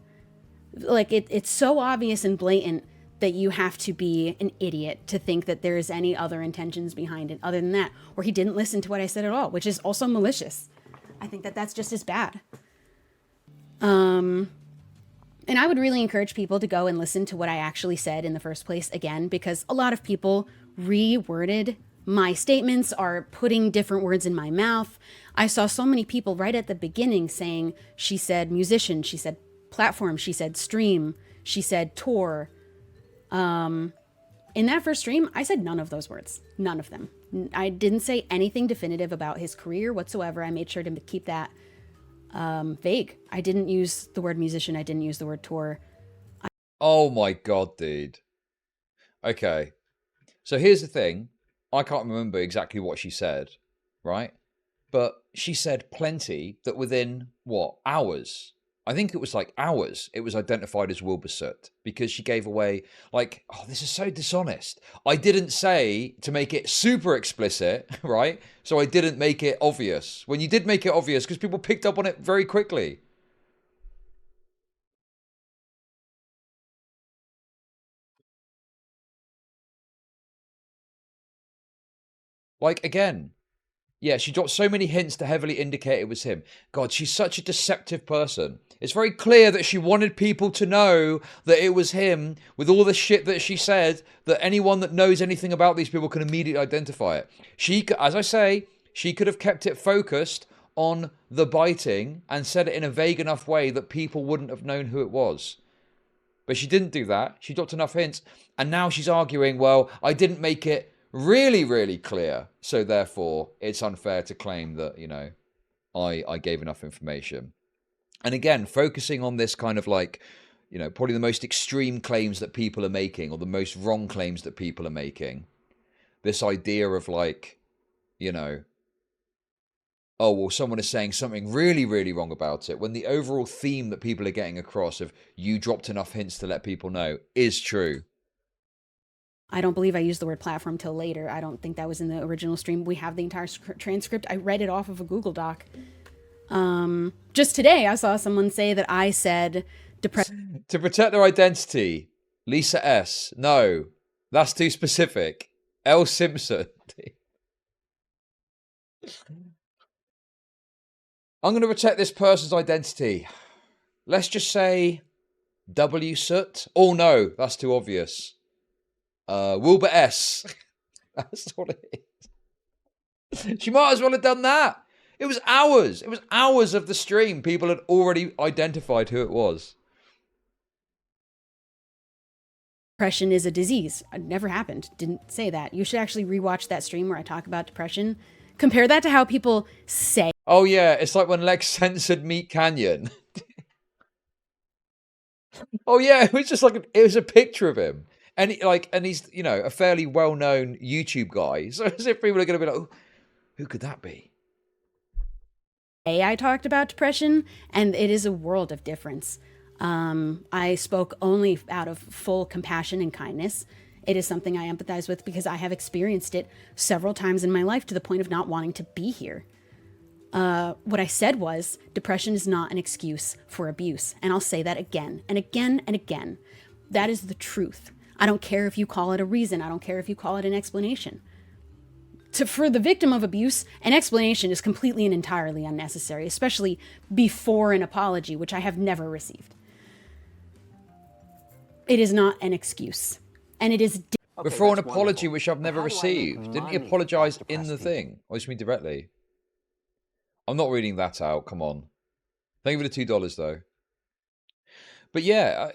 Like, it's so obvious and blatant that you have to be an idiot to think that there is any other intentions behind it other than that. Or he didn't listen to what I said at all, which is also malicious. I think that that's just as bad. And I would really encourage people to go and listen to what I actually said in the first place again, because a lot of people reworded my statements, are putting different words in my mouth. I saw so many people right at the beginning saying, she said musician, she said platform, she said stream, she said tour. In that first stream, I said none of those words. None of them. I didn't say anything definitive about his career whatsoever. I made sure to keep that vague. I didn't use the word musician. I didn't use the word tour. Oh my God, dude. Okay. So here's the thing. I can't remember exactly what she said, right? But she said plenty that within, what, hours? I think it was like hours. It was identified as Wilbur Soot because she gave away, like, oh, this is so dishonest. I didn't say to make it super explicit, right? So I didn't make it obvious. When you did make it obvious, because people picked up on it very quickly. Like, again, yeah, she dropped so many hints to heavily indicate it was him. God, she's such a deceptive person. It's very clear that she wanted people to know that it was him with all the shit that she said, that anyone that knows anything about these people can immediately identify it. She, as I say, she could have kept it focused on the biting and said it in a vague enough way that people wouldn't have known who it was. But she didn't do that. She dropped enough hints. And now she's arguing, well, I didn't make it really, really clear. So therefore, it's unfair to claim that, you know, I gave enough information. And again, focusing on this kind of like, you know, probably the most extreme claims that people are making, or the most wrong claims that people are making. This idea of like, you know, oh, well, someone is saying something really, really wrong about it, when the overall theme that people are getting across of you dropped enough hints to let people know is true. I don't believe I used the word platform till later. I don't think that was in the original stream. We have the entire transcript. I read it off of a Google Doc. Just today, I saw someone say that I said depression. To protect their identity, Lisa S. No, that's too specific. L. Simpson. I'm going to protect this person's identity. Let's just say W. Soot. Oh no, that's too obvious. Wilbur S. That's what it is. She might as well have done that. It was hours. It was hours of the stream. People had already identified who it was. Depression is a disease. It never happened. Didn't say that. You should actually rewatch that stream where I talk about depression. Compare that to how people say. Oh yeah, it's like when Lex censored Meat Canyon. Oh yeah, it was just like it was a picture of him, and he's, you know, a fairly well-known YouTube guy. So as if people are going to be like, oh, who could that be? I talked about depression, and it is a world of difference. I spoke only out of full compassion and kindness. It is something I empathize with because I have experienced it several times in my life to the point of not wanting to be here. What I said was, depression is not an excuse for abuse. And I'll say that again and again and again. That is the truth. I don't care if you call it a reason. I don't care if you call it an explanation. For the victim of abuse, an explanation is completely and entirely unnecessary, especially before an apology, which I have never received. It is not an excuse. And it is... Before an apology, which I've never received. Didn't he apologize in the thing? Or just me directly? I'm not reading that out. Come on. Thank you for the $2, though. But yeah,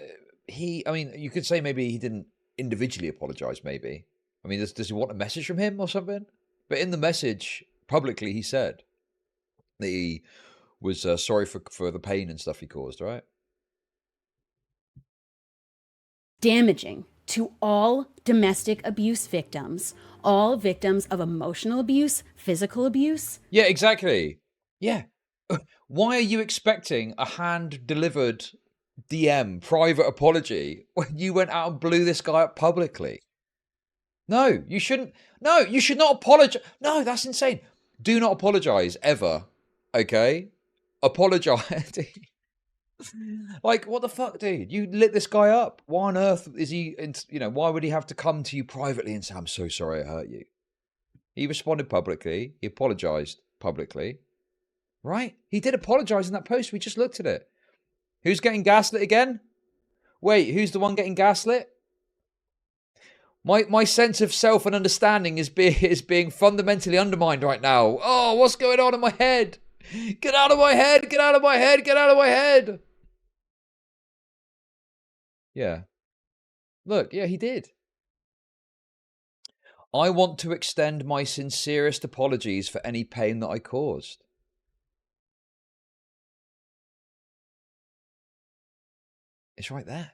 I mean, you could say maybe he didn't individually apologize, maybe. I mean, does he want a message from him or something? But in the message, publicly, he said that he was sorry for the pain and stuff he caused, right? Damaging to all domestic abuse victims, all victims of emotional abuse, physical abuse. Yeah, exactly. Yeah. Why are you expecting a hand-delivered DM private apology when you went out and blew this guy up publicly? No, you shouldn't. No, you should not apologize. No, that's insane. Do not apologize ever. Okay? Apologize. Like, what the fuck, dude? You lit this guy up. Why on earth is he, you know, why would he have to come to you privately and say, I'm so sorry I hurt you? He responded publicly. He apologized publicly. Right? He did apologize in that post. We just looked at it. Who's getting gaslit again? Wait, who's the one getting gaslit? My sense of self and understanding is being fundamentally undermined right now. Oh, what's going on in my head? Get out of my head! Get out of my head! Get out of my head! Yeah. Look, yeah, he did. I want to extend my sincerest apologies for any pain that I caused. It's right there.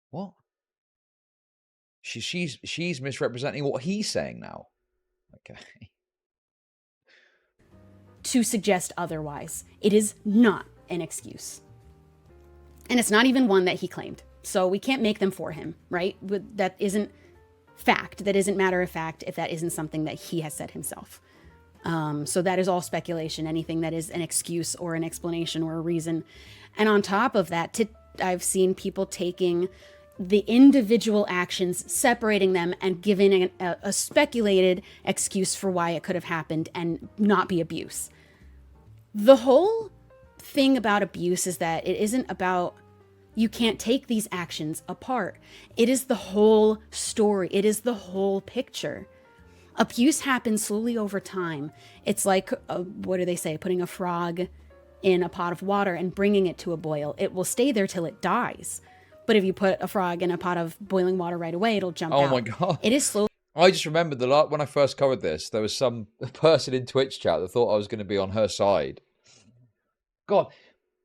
What? She's misrepresenting what he's saying now. Okay. To suggest otherwise. It is not an excuse. And it's not even one that he claimed. So we can't make them for him, right? That isn't fact. That isn't matter of fact if that isn't something that he has said himself. So that is all speculation. Anything that is an excuse or an explanation or a reason. And on top of that, I've seen people taking the individual actions, separating them and giving a speculated excuse for why it could have happened and not be abuse. The whole thing about abuse is that it isn't about, you can't take these actions apart. It is the whole story. It is the whole picture. Abuse happens slowly over time. It's like, what do they say? Putting a frog in a pot of water and bringing it to a boil. It will stay there till it dies. But if you put a frog in a pot of boiling water right away, it'll jump out. Oh my God. It is slow. I just remembered the lot when I first covered this, there was some person in Twitch chat that thought I was going to be on her side. God,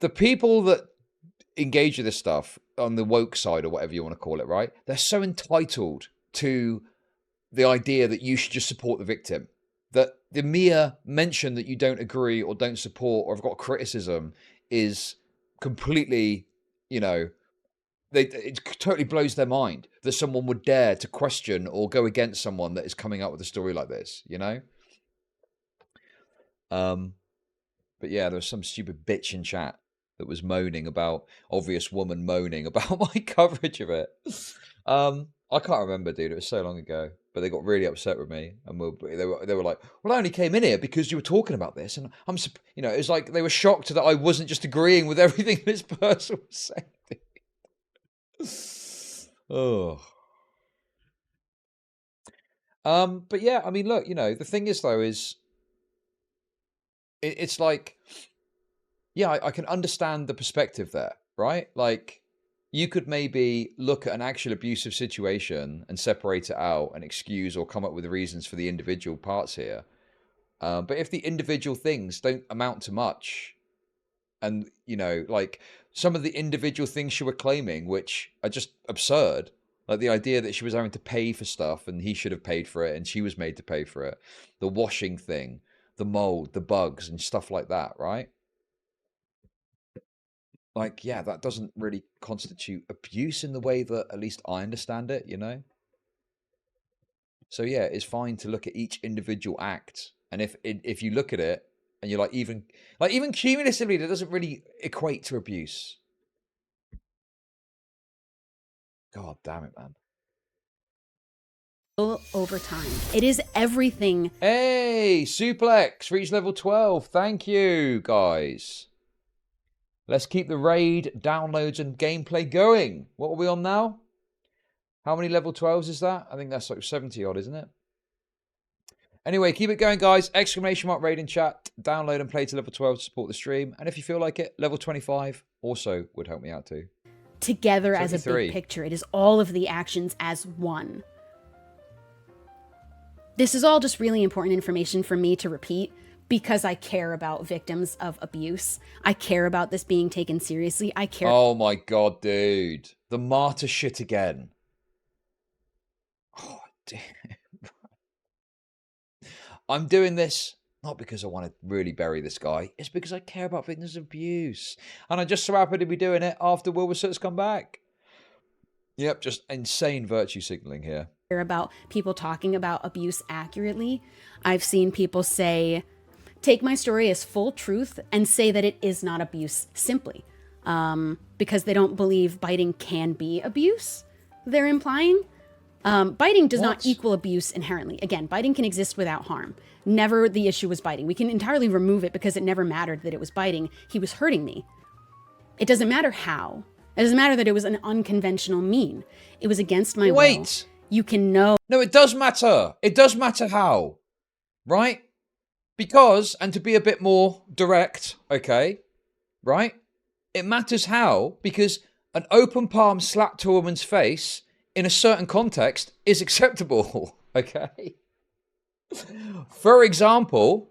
the people that engage with this stuff on the woke side or whatever you want to call it, right? They're so entitled to the idea that you should just support the victim. That the mere mention that you don't agree or don't support or have got criticism is completely, you know, it totally blows their mind that someone would dare to question or go against someone that is coming up with a story like this, you know? But yeah, there was some stupid bitch in chat that was moaning about, obvious woman moaning about my coverage of it. I can't remember, dude. It was so long ago. But they got really upset with me, and they were like, "Well, I only came in here because you were talking about this," and I'm, you know, it was like they were shocked that I wasn't just agreeing with everything this person was saying. Oh. But yeah, I mean, look, you know, the thing is though, is it's like, yeah, I can understand the perspective there, right? Like, you could maybe look at an actual abusive situation and separate it out and excuse or come up with the reasons for the individual parts here. But if the individual things don't amount to much, and, you know, like some of the individual things she were claiming, which are just absurd, like the idea that she was having to pay for stuff and he should have paid for it and she was made to pay for it, the washing thing, the mold, the bugs and stuff like that, right? Like, yeah, that doesn't really constitute abuse in the way that at least I understand it, you know? So yeah, it's fine to look at each individual act. And if you look at it and you're like, even cumulatively, that doesn't really equate to abuse. God damn it, man. Over time. It is everything. Hey, Suplex, reach level 12. Thank you, guys. Let's keep the raid, downloads, and gameplay going. What are we on now? How many level 12s is that? I think that's like 70 odd, isn't it? Anyway, keep it going, guys. Exclamation mark raid in chat. Download and play to level 12 to support the stream. And if you feel like it, level 25 also would help me out too. Together as a big picture. It is all of the actions as one. This is all just really important information for me to repeat, because I care about victims of abuse. I care about this being taken seriously. I care. Oh my God, dude. The martyr shit again. Oh, damn. I'm doing this not because I want to really bury this guy. It's because I care about victims of abuse. And I just so happen to be doing it after Wilbur Soot's come back. Yep, just insane virtue signaling here. About people talking about abuse accurately. I've seen people say, take my story as full truth and say that it is not abuse simply because they don't believe biting can be abuse, they're implying. Biting does not equal abuse inherently. Again, biting can exist without harm. Never the issue was biting. We can entirely remove it because it never mattered that it was biting. He was hurting me. It doesn't matter how. It doesn't matter that it was an unconventional mean. It was against my will. You can know. No, it does matter. It does matter how, right? Because, and to be a bit more direct, okay, right? It matters how, because an open palm slap to a woman's face in a certain context is acceptable, okay? For example,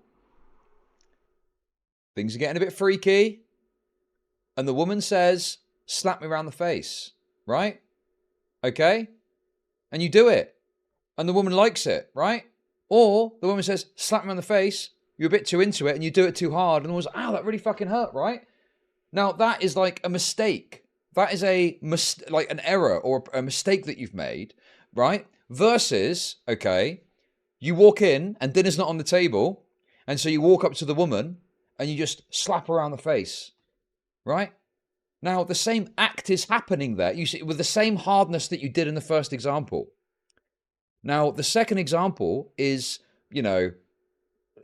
things are getting a bit freaky, and the woman says, slap me around the face, right? Okay? And you do it, and the woman likes it, right? Or the woman says, slap me on the face, you're a bit too into it, and you do it too hard, and the woman's like, ow, that really fucking hurt, right? Now, that is like a mistake. That is like an error or a mistake that you've made, right? Versus, okay, you walk in, and dinner's not on the table, and so you walk up to the woman, and you just slap her around the face, right? Now, the same act is happening there. You see, with the same hardness that you did in the first example. Now, the second example is, you know,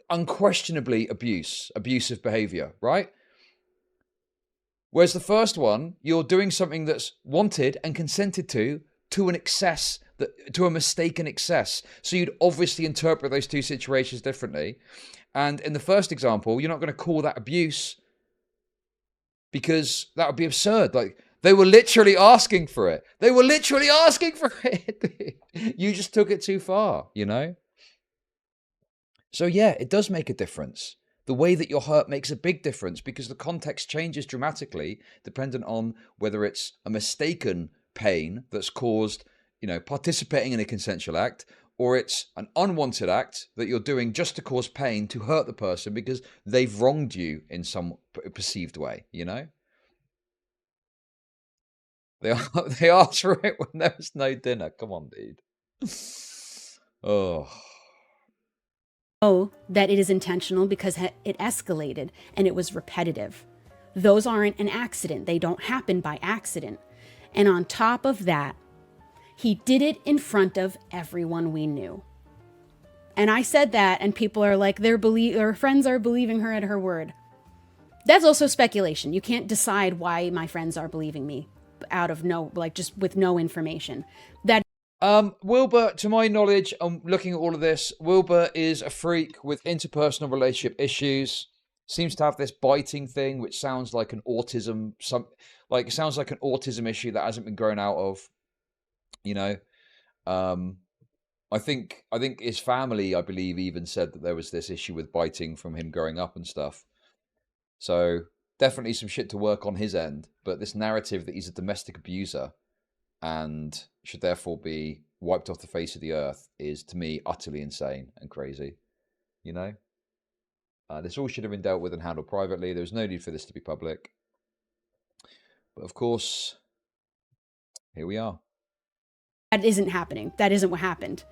unquestionably abusive behavior, right? Whereas the first one, you're doing something that's wanted and consented to an excess, to a mistaken excess. So you'd obviously interpret those two situations differently. And in the first example, you're not going to call that abuse because that would be absurd. Like, they were literally asking for it. They were literally asking for it. You just took it too far, you know? So yeah, it does make a difference. The way that you're hurt makes a big difference because the context changes dramatically dependent on whether it's a mistaken pain that's caused, you know, participating in a consensual act, or it's an unwanted act that you're doing just to cause pain to hurt the person because they've wronged you in some perceived way, you know? They asked for it when there was no dinner. Come on, dude. Oh. That it is intentional because it escalated and it was repetitive. Those aren't an accident. They don't happen by accident. And on top of that, he did it in front of everyone we knew. And I said that, and people are like, her friends are believing her at her word. That's also speculation. You can't decide why my friends are believing me out of just with no information. Wilbur, to my knowledge, I'm looking at all of this, Wilbur is a freak with interpersonal relationship issues. Seems to have this biting thing, which sounds like an autism, it sounds like an autism issue that hasn't been grown out of. You know, I think his family, I believe, even said that there was this issue with biting from him growing up and stuff. So definitely some shit to work on his end. But this narrative that he's a domestic abuser and should therefore be wiped off the face of the earth is, to me, utterly insane and crazy. You know? This all should have been dealt with and handled privately. There was no need for this to be public. But of course, here we are. That isn't happening. That isn't what happened.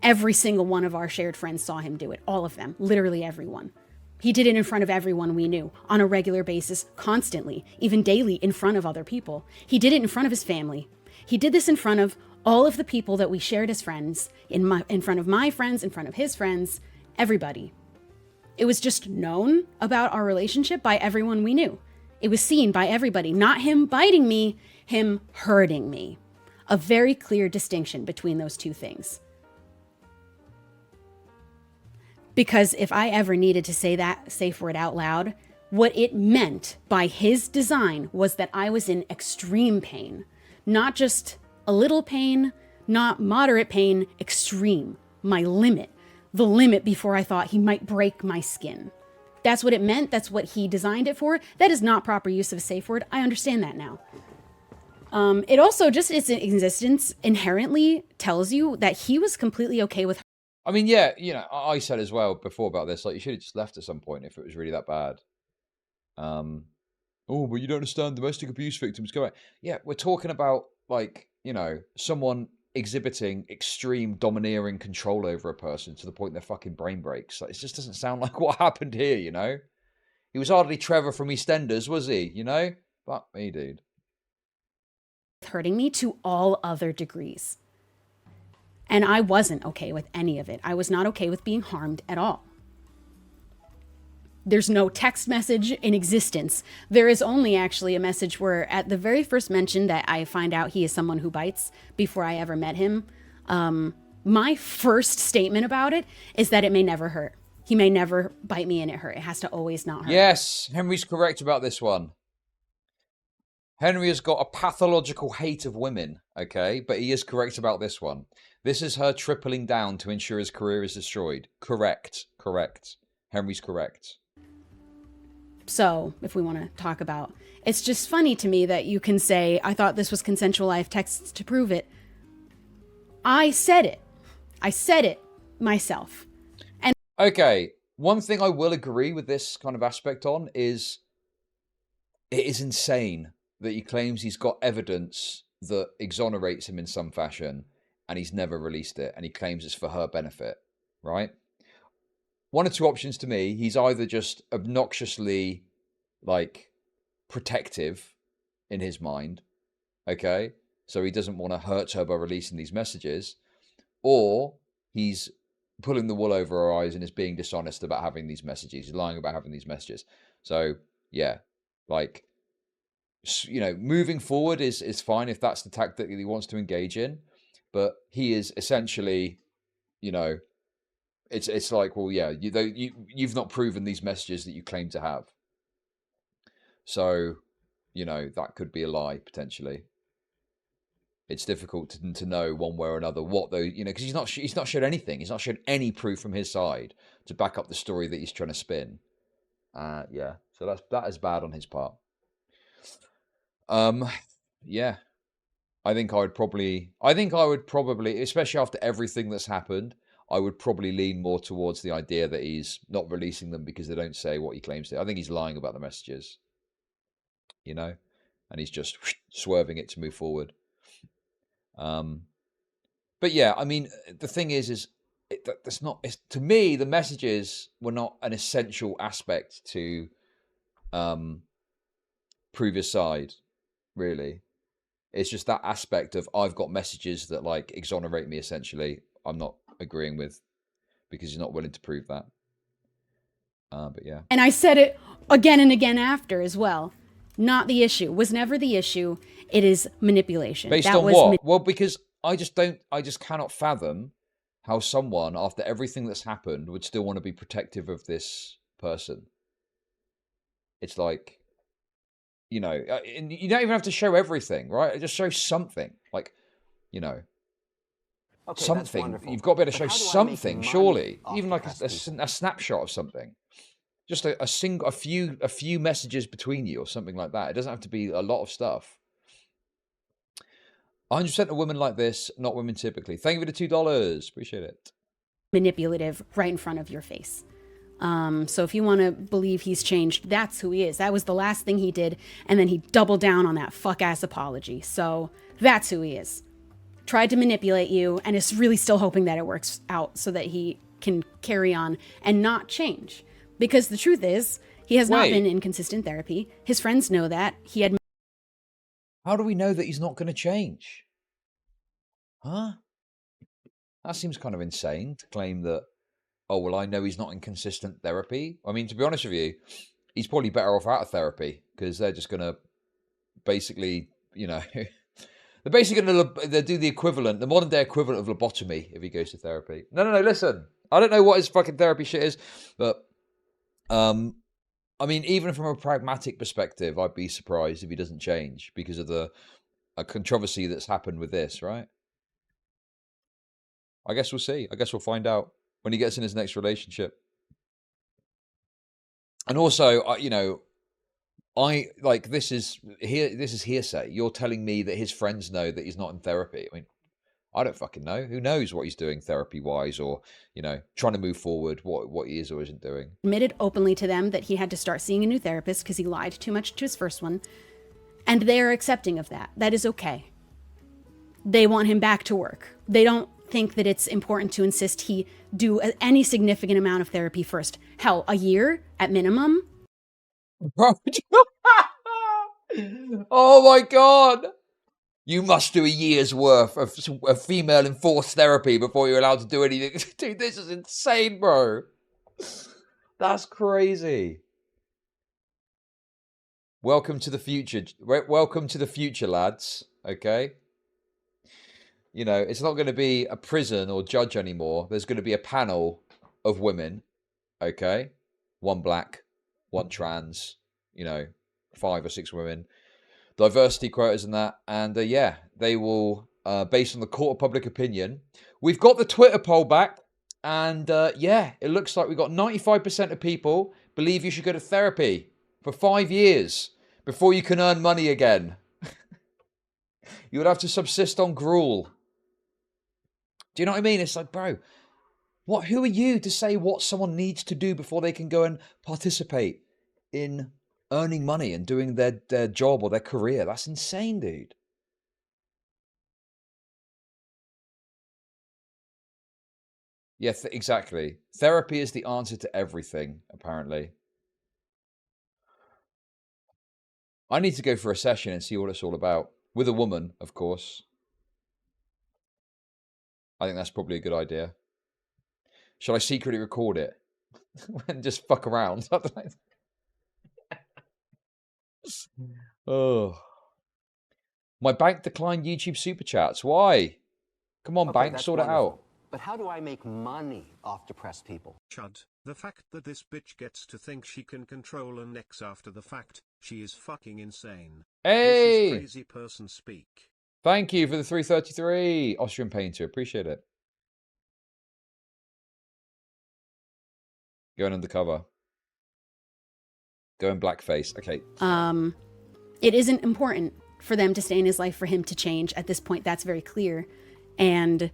Every single one of our shared friends saw him do it. All of them. Literally everyone. He did it in front of everyone we knew, on a regular basis, constantly, even daily, in front of other people. He did it in front of his family. He did this in front of all of the people that we shared as friends, in front of my friends, in front of his friends, everybody. It was just known about our relationship by everyone we knew. It was seen by everybody. Not him biting me, him hurting me. A very clear distinction between those two things. Because if I ever needed to say that safe word out loud, what it meant by his design was that I was in extreme pain. Not just a little pain, not moderate pain, extreme. My limit. The limit before I thought he might break my skin. That's what it meant. That's what he designed it for. That is not proper use of a safe word. I understand that now. It also, just its existence inherently tells you that he was completely okay with her. I mean, yeah, you know, I said as well before about this, like, you should have just left at some point if it was really that bad. Oh, but you don't understand domestic abuse victims go out. Yeah, we're talking about, like, you know, someone exhibiting extreme domineering control over a person to the point their fucking brain breaks. Like, it just doesn't sound like what happened here, you know? He was hardly Trevor from EastEnders, was he? You know? Fuck me, dude. Hurting me to all other degrees. And I wasn't okay with any of it. I was not okay with being harmed at all. There's no text message in existence. There is only actually a message where at the very first mention that I find out he is someone who bites before I ever met him, my first statement about it is that it may never hurt. He may never bite me and it hurt. It has to always not hurt. Yes, Henry's correct about this one. Henry has got a pathological hate of women, okay? But he is correct about this one. This is her tripling down to ensure his career is destroyed. Correct. Henry's correct. So, if we want to talk about, it's just funny to me that you can say, I thought this was consensual, I have texts to prove it. I said it. I said it myself. And okay, one thing I will agree with this kind of aspect on is it is insane that he claims he's got evidence that exonerates him in some fashion and he's never released it, and he claims it's for her benefit, right? One or two options to me. He's either just obnoxiously, like, protective in his mind, okay? So he doesn't want to hurt her by releasing these messages, or he's pulling the wool over her eyes and is being dishonest about having these messages. He's lying about having these messages. So yeah, like, you know, moving forward is fine if that's the tactic that he wants to engage in, but he is essentially, you know, it's like, well, yeah, you've not proven these messages that you claim to have. So, you know, that could be a lie potentially. It's difficult to know one way or another what, though, you know, because he's not showed anything. He's not showed any proof from his side to back up the story that he's trying to spin. Yeah, so that is bad on his part. Yeah, I think I would probably, especially after everything that's happened, I would probably lean more towards the idea that he's not releasing them because they don't say what he claims to. I think he's lying about the messages, you know, and he's just swerving it to move forward. But yeah, I mean, the thing is that's not, to me, the messages were not an essential aspect to prove his side, really. It's just that aspect of, I've got messages that like exonerate me, essentially. I'm not agreeing with, because he's not willing to prove that. But yeah. And I said it again and again after as well. Not the issue. Was never the issue. It is manipulation. Based on what? Well, because I just cannot fathom how someone, after everything that's happened, would still want to be protective of this person. It's like, you know, you don't even have to show everything, right? Just show something, like, you know, okay, something. You've got to be able to show something, surely, even like a snapshot of something. Just a few messages between you or something like that. It doesn't have to be a lot of stuff. 100% of women like this, not women typically. Thank you for the $2. Appreciate it. Manipulative right in front of your face. So if you want to believe he's changed, that's who he is. That was the last thing he did. And then he doubled down on that fuck-ass apology. So that's who he is. Tried to manipulate you and is really still hoping that it works out so that he can carry on and not change. Because the truth is, he has not been in consistent therapy. His friends know that. He had. How do we know that he's not going to change? Huh? That seems kind of insane to claim that, oh, well, I know he's not in consistent therapy. I mean, to be honest with you, he's probably better off out of therapy, because they're just going to basically, you know, they're basically going to do the equivalent, the modern day equivalent of lobotomy if he goes to therapy. No, listen. I don't know what his fucking therapy shit is, but I mean, even from a pragmatic perspective, I'd be surprised if he doesn't change because of a controversy that's happened with this, right? I guess we'll see. I guess we'll find out when he gets in his next relationship. And also, you know, this is hearsay. You're telling me that his friends know that he's not in therapy. I mean, I don't fucking know. Who knows what he's doing therapy-wise, or, you know, trying to move forward, what he is or isn't doing. Admitted openly to them that he had to start seeing a new therapist because he lied too much to his first one. And they are accepting of that. That is okay. They want him back to work. They don't think that it's important to insist he do any significant amount of therapy first. Hell, a year at minimum. Oh my God. You must do a year's worth of female enforced therapy before you're allowed to do anything. Dude, this is insane, bro. That's crazy. Welcome to the future. Welcome to the future, lads. Okay? You know, it's not going to be a prison or judge anymore. There's going to be a panel of women. Okay? 1 black, 1 trans, you know, 5 or 6 women. Diversity quotas and that, and yeah, they will, based on the court of public opinion. We've got the Twitter poll back, and yeah, it looks like we've got 95% of people believe you should go to therapy for 5 years before you can earn money again. You would have to subsist on gruel. Do you know what I mean? It's like, bro, who are you to say what someone needs to do before they can go and participate in earning money and doing their job or their career? That's insane, dude. Yeah, exactly. Therapy is the answer to everything, apparently. I need to go for a session and see what it's all about. With a woman, of course. I think that's probably a good idea. Shall I secretly record it? And just fuck around? Oh. My bank declined YouTube Super Chats. Why? Come on, Okay, bank, that's sort it wonderful. out. But how do I make money off depressed people? Chud, the fact that this bitch gets to think she can control an ex after the fact, she is fucking insane. Hey! This is crazy person speak. Thank you for the 333, Austrian Painter. Appreciate it. Going undercover. Going blackface. Okay. It isn't important for them to stay in his life for him to change. At this point, that's very clear. And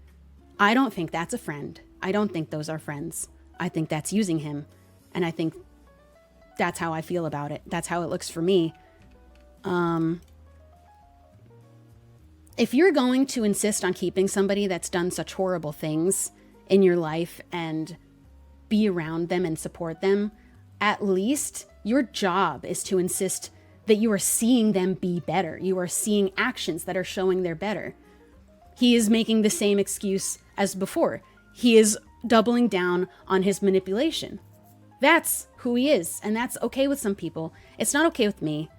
I don't think that's a friend. I don't think those are friends. I think that's using him. And I think that's how I feel about it. That's how it looks for me. If you're going to insist on keeping somebody that's done such horrible things in your life and be around them and support them, at least your job is to insist that you are seeing them be better. You are seeing actions that are showing they're better. He is making the same excuse as before. He is doubling down on his manipulation. That's who he is, and that's okay with some people. It's not okay with me.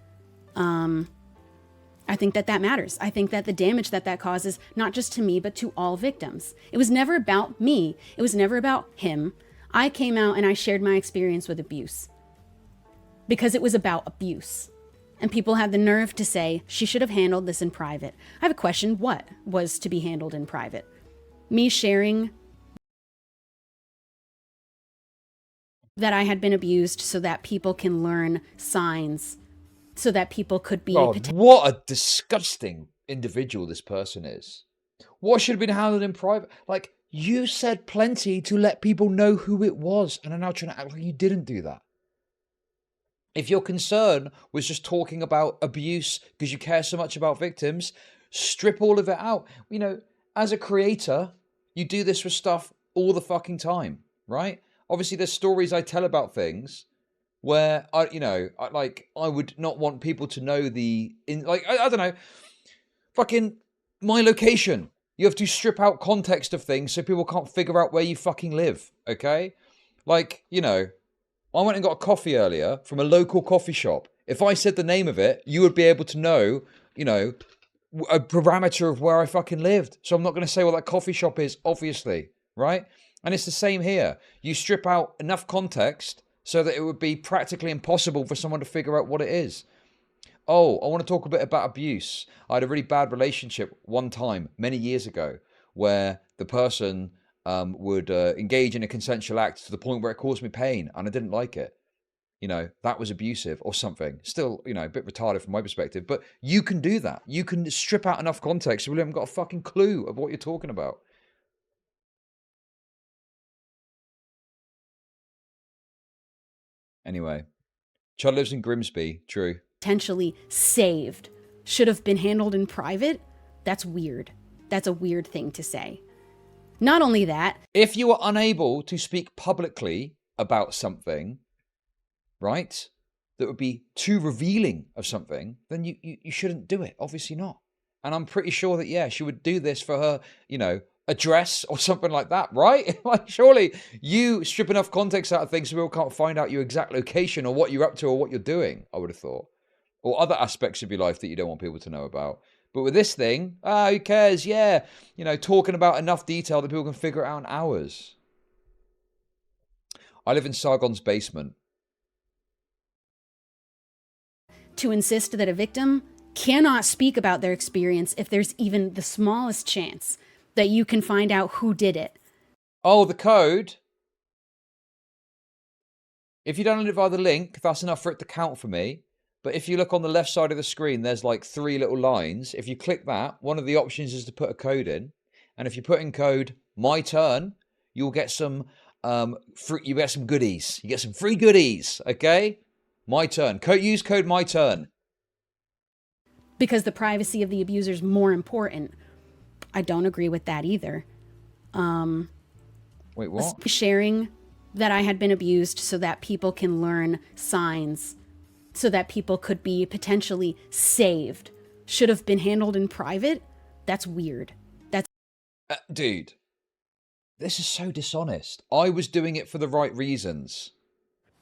I think that matters. I think that the damage that causes, not just to me, but to all victims. It was never about me. It was never about him. I came out and I shared my experience with abuse because it was about abuse. And people had the nerve to say she should have handled this in private. I have a question. What was to be handled in private? Me sharing that I had been abused so that people can learn signs, so that people could be... God, what a disgusting individual this person is. What should have been handled in private? Like, you said plenty to let people know who it was, and are now trying to act like you didn't do that. If your concern was just talking about abuse because you care so much about victims, strip all of it out. You know, as a creator, you do this with stuff all the fucking time, right? Obviously, there's stories I tell about things where I would not want people to know I don't know, fucking my location. You have to strip out context of things so people can't figure out where you fucking live, okay? Like, you know, I went and got a coffee earlier from a local coffee shop. If I said the name of it, you would be able to know, you know, a parameter of where I fucking lived. So I'm not going to say what that coffee shop is, obviously, right? And it's the same here. You strip out enough context so that it would be practically impossible for someone to figure out what it is. Oh, I want to talk a bit about abuse. I had a really bad relationship one time, many years ago, where the person would engage in a consensual act to the point where it caused me pain, and I didn't like it. You know, that was abusive or something. Still, you know, a bit retarded from my perspective, but you can do that. You can strip out enough context so we haven't got a fucking clue of what you're talking about. Anyway, Chud lives in Grimsby, true. Potentially saved should have been handled in private. That's weird. That's a weird thing to say. Not only that, if you are unable to speak publicly about something, right, that would be too revealing of something, then you shouldn't do it. Obviously not. And I'm pretty sure that, yeah, she would do this for her, you know, address or something like that, right? Like, surely you strip enough context out of things so people can't find out your exact location or what you're up to or what you're doing, I would have thought. Or other aspects of your life that you don't want people to know about. But with this thing, who cares? Yeah, you know, talking about enough detail that people can figure it out in hours. I live in Sargon's basement. to insist that a victim cannot speak about their experience if there's even the smallest chance that you can find out who did it. Oh, the code. If you download it via the link, that's enough for it to count for me. But if you look on the left side of the screen, there's like 3 little lines. If you click that, one of the options is to put a code in. And if you put in code my turn, you'll get some you get some goodies. You get some free goodies, okay? My turn. Use code my turn. Because the privacy of the abuser is more important. I don't agree with that either. Wait, what? Sharing that I had been abused so that people can learn signs, so that people could be potentially saved should have been handled in private, that's weird. That's dude, this is so dishonest. I was doing it for the right reasons.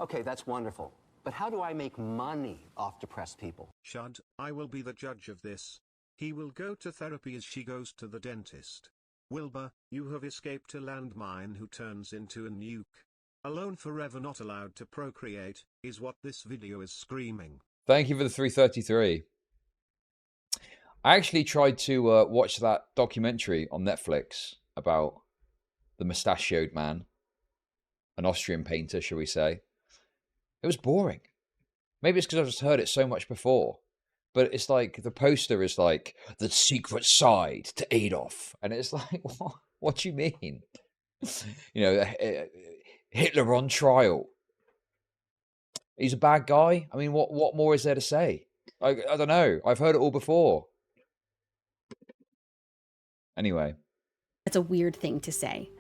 Okay, that's wonderful. But how do I make money off depressed people? Chud, I will be the judge of this. He will go to therapy as she goes to the dentist. Wilbur, you have escaped a landmine who turns into a nuke. Alone forever, not allowed to procreate, is what this video is screaming. Thank you for the 333. I actually tried to watch that documentary on Netflix about the mustachioed man, an Austrian painter, shall we say. It was boring. Maybe it's because I've just heard it so much before. But it's like, the poster is like, the secret side to Adolf. And it's like, what do you mean? You know, Hitler on trial. He's a bad guy. I mean, what more is there to say? I don't know. I've heard it all before. Anyway. a weird thing to say.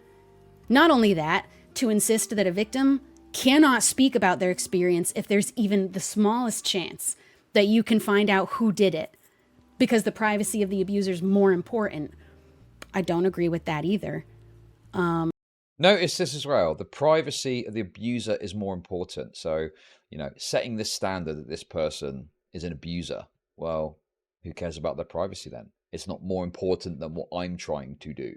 Not only that, to insist that a victim cannot speak about their experience if there's even the smallest chance that you can find out who did it, because the privacy of the abuser is more important. I don't agree with that either. Notice this as well. The privacy of the abuser is more important. So, you know, setting the standard that this person is an abuser, well, who cares about their privacy then? It's not more important than what I'm trying to do.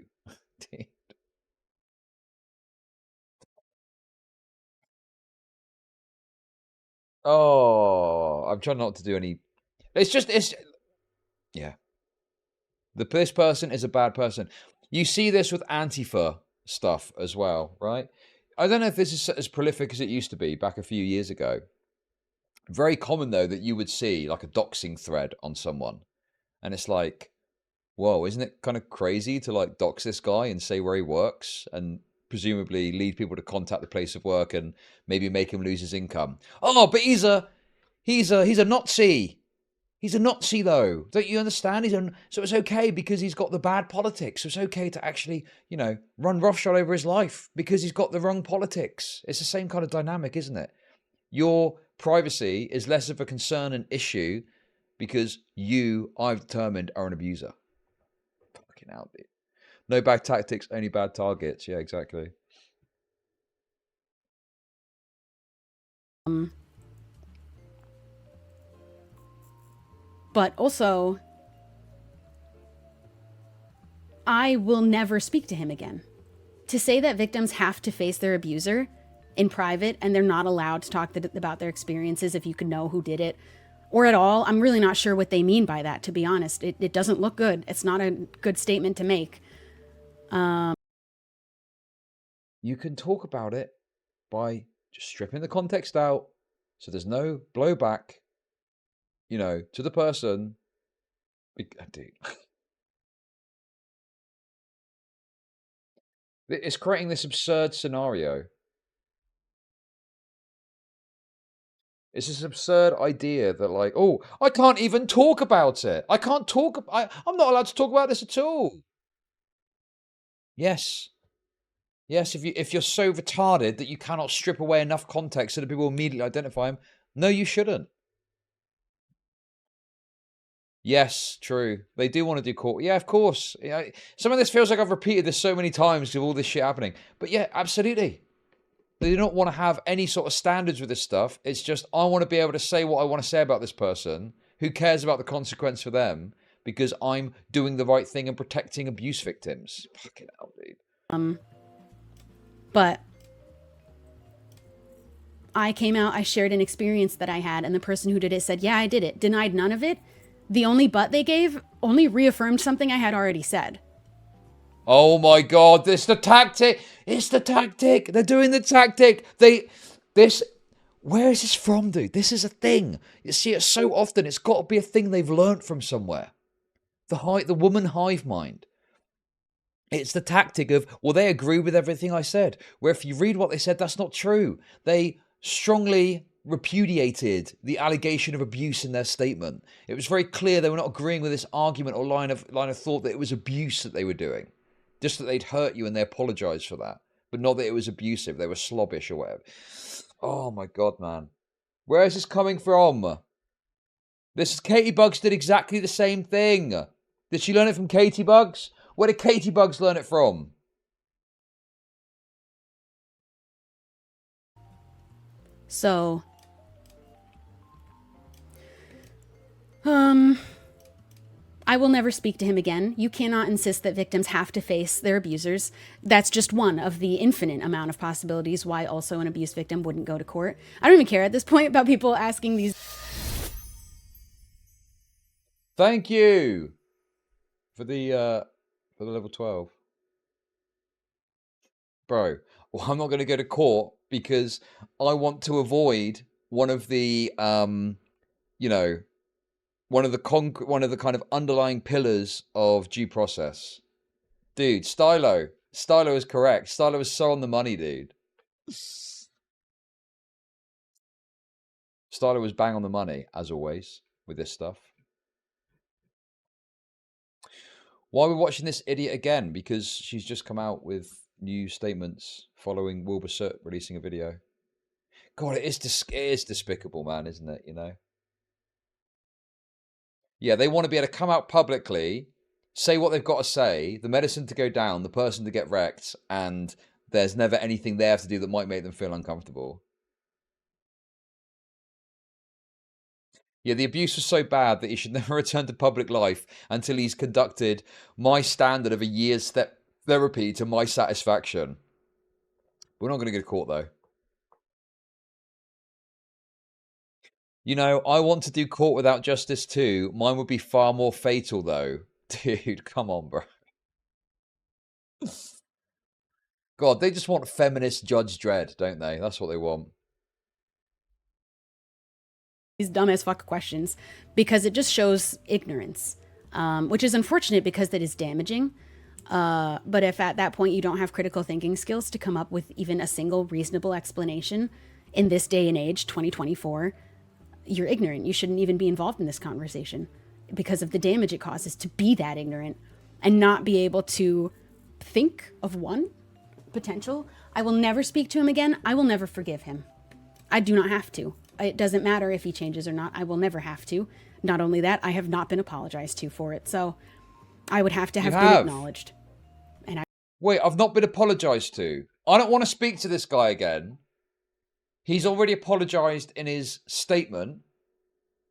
Oh, I'm trying not to do any... Yeah. This person is a bad person. You see this with Antifa stuff as well, right? I don't know if this is as prolific as it used to be back a few years ago. Very common, though, that you would see like a doxing thread on someone. And it's like, whoa, isn't it kind of crazy to like dox this guy and say where he works and presumably lead people to contact the place of work and maybe make him lose his income? Oh, but he's a Nazi. He's a Nazi, though. Don't you understand? So it's okay because he's got the bad politics. So it's okay to actually, you know, run roughshod over his life because he's got the wrong politics. It's the same kind of dynamic, isn't it? Your privacy is less of a concern and issue because you, I've determined, are an abuser. Fucking hell, dude. No bad tactics, only bad targets. Yeah, exactly. But also, I will never speak to him again. To say that victims have to face their abuser in private and they're not allowed to talk about their experiences if you can know who did it, or at all, I'm really not sure what they mean by that, to be honest. It doesn't look good. It's not a good statement to make. You can talk about it by just stripping the context out so there's no blowback, you know, to the person. Dude. It's creating this absurd scenario. It's this absurd idea that like, oh, I can't even talk about it. I can't talk. I'm not allowed to talk about this at all. Yes. Yes, if you're so retarded that you cannot strip away enough context so that people immediately identify him, no, you shouldn't. Yes, true. They do want to do court. Yeah, of course. Yeah, some of this feels like I've repeated this so many times with all this shit happening. But yeah, absolutely. They do not want to have any sort of standards with this stuff. It's just, I want to be able to say what I want to say about this person. Who cares about the consequence for them? Because I'm doing the right thing and protecting abuse victims. Fucking hell, dude. But I came out, I shared an experience that I had, and the person who did it said, yeah, I did it. Denied none of it. The only but they gave only reaffirmed something I had already said. Oh my God, it's the tactic. It's the tactic. They're doing the tactic. Where is this from, dude? This is a thing. You see it so often. It's got to be a thing they've learnt from somewhere. The woman hive mind. It's the tactic of, well, they agree with everything I said. Where if you read what they said, that's not true. They strongly repudiated the allegation of abuse in their statement. It was very clear they were not agreeing with this argument or line of thought that it was abuse that they were doing. Just that they'd hurt you and they apologized for that. But not that it was abusive. They were slobbish or whatever. Oh my God, man. Where is this coming from? This is Katie Bugs did exactly the same thing. Did she learn it from Katie Bugs? Where did Katie Bugs learn it from? So, I will never speak to him again. You cannot insist that victims have to face their abusers. That's just one of the infinite amount of possibilities why also an abuse victim wouldn't go to court. I don't even care at this point about people asking these. Thank you for the level 12. Bro, well, I'm not going to go to court because I want to avoid one of the you know, one of the kind of underlying pillars of due process. Dude, Stylo is correct. Stylo is so on the money, dude. Stylo was bang on the money, as always, with this stuff. Why are we watching this idiot again? Because she's just come out with new statements following Wilbur Soot releasing a video. God, it is despicable, man, isn't it? You know? Yeah, they want to be able to come out publicly, say what they've got to say, the medicine to go down, the person to get wrecked, and there's never anything they have to do that might make them feel uncomfortable. Yeah, the abuse was so bad that he should never return to public life until he's conducted my standard of a year's therapy to my satisfaction. We're not going to go to court, though. You know, I want to do court without justice too. Mine would be far more fatal, though. Dude, come on, bro. God, they just want feminist Judge Dredd, don't they? That's what they want. These dumb as fuck questions because it just shows ignorance, which is unfortunate because that is damaging. But if at that point you don't have critical thinking skills to come up with even a single reasonable explanation in this day and age, 2024, you're ignorant. You shouldn't even be involved in this conversation because of the damage it causes to be that ignorant and not be able to think of one potential. I will never speak to him again. I will never forgive him. I do not have to. It doesn't matter if he changes or not. I will never have to. Not only that, I have not been apologized to for it. So I would have to have been acknowledged. Wait, I've not been apologized to. I don't want to speak to this guy again. He's already apologized in his statement,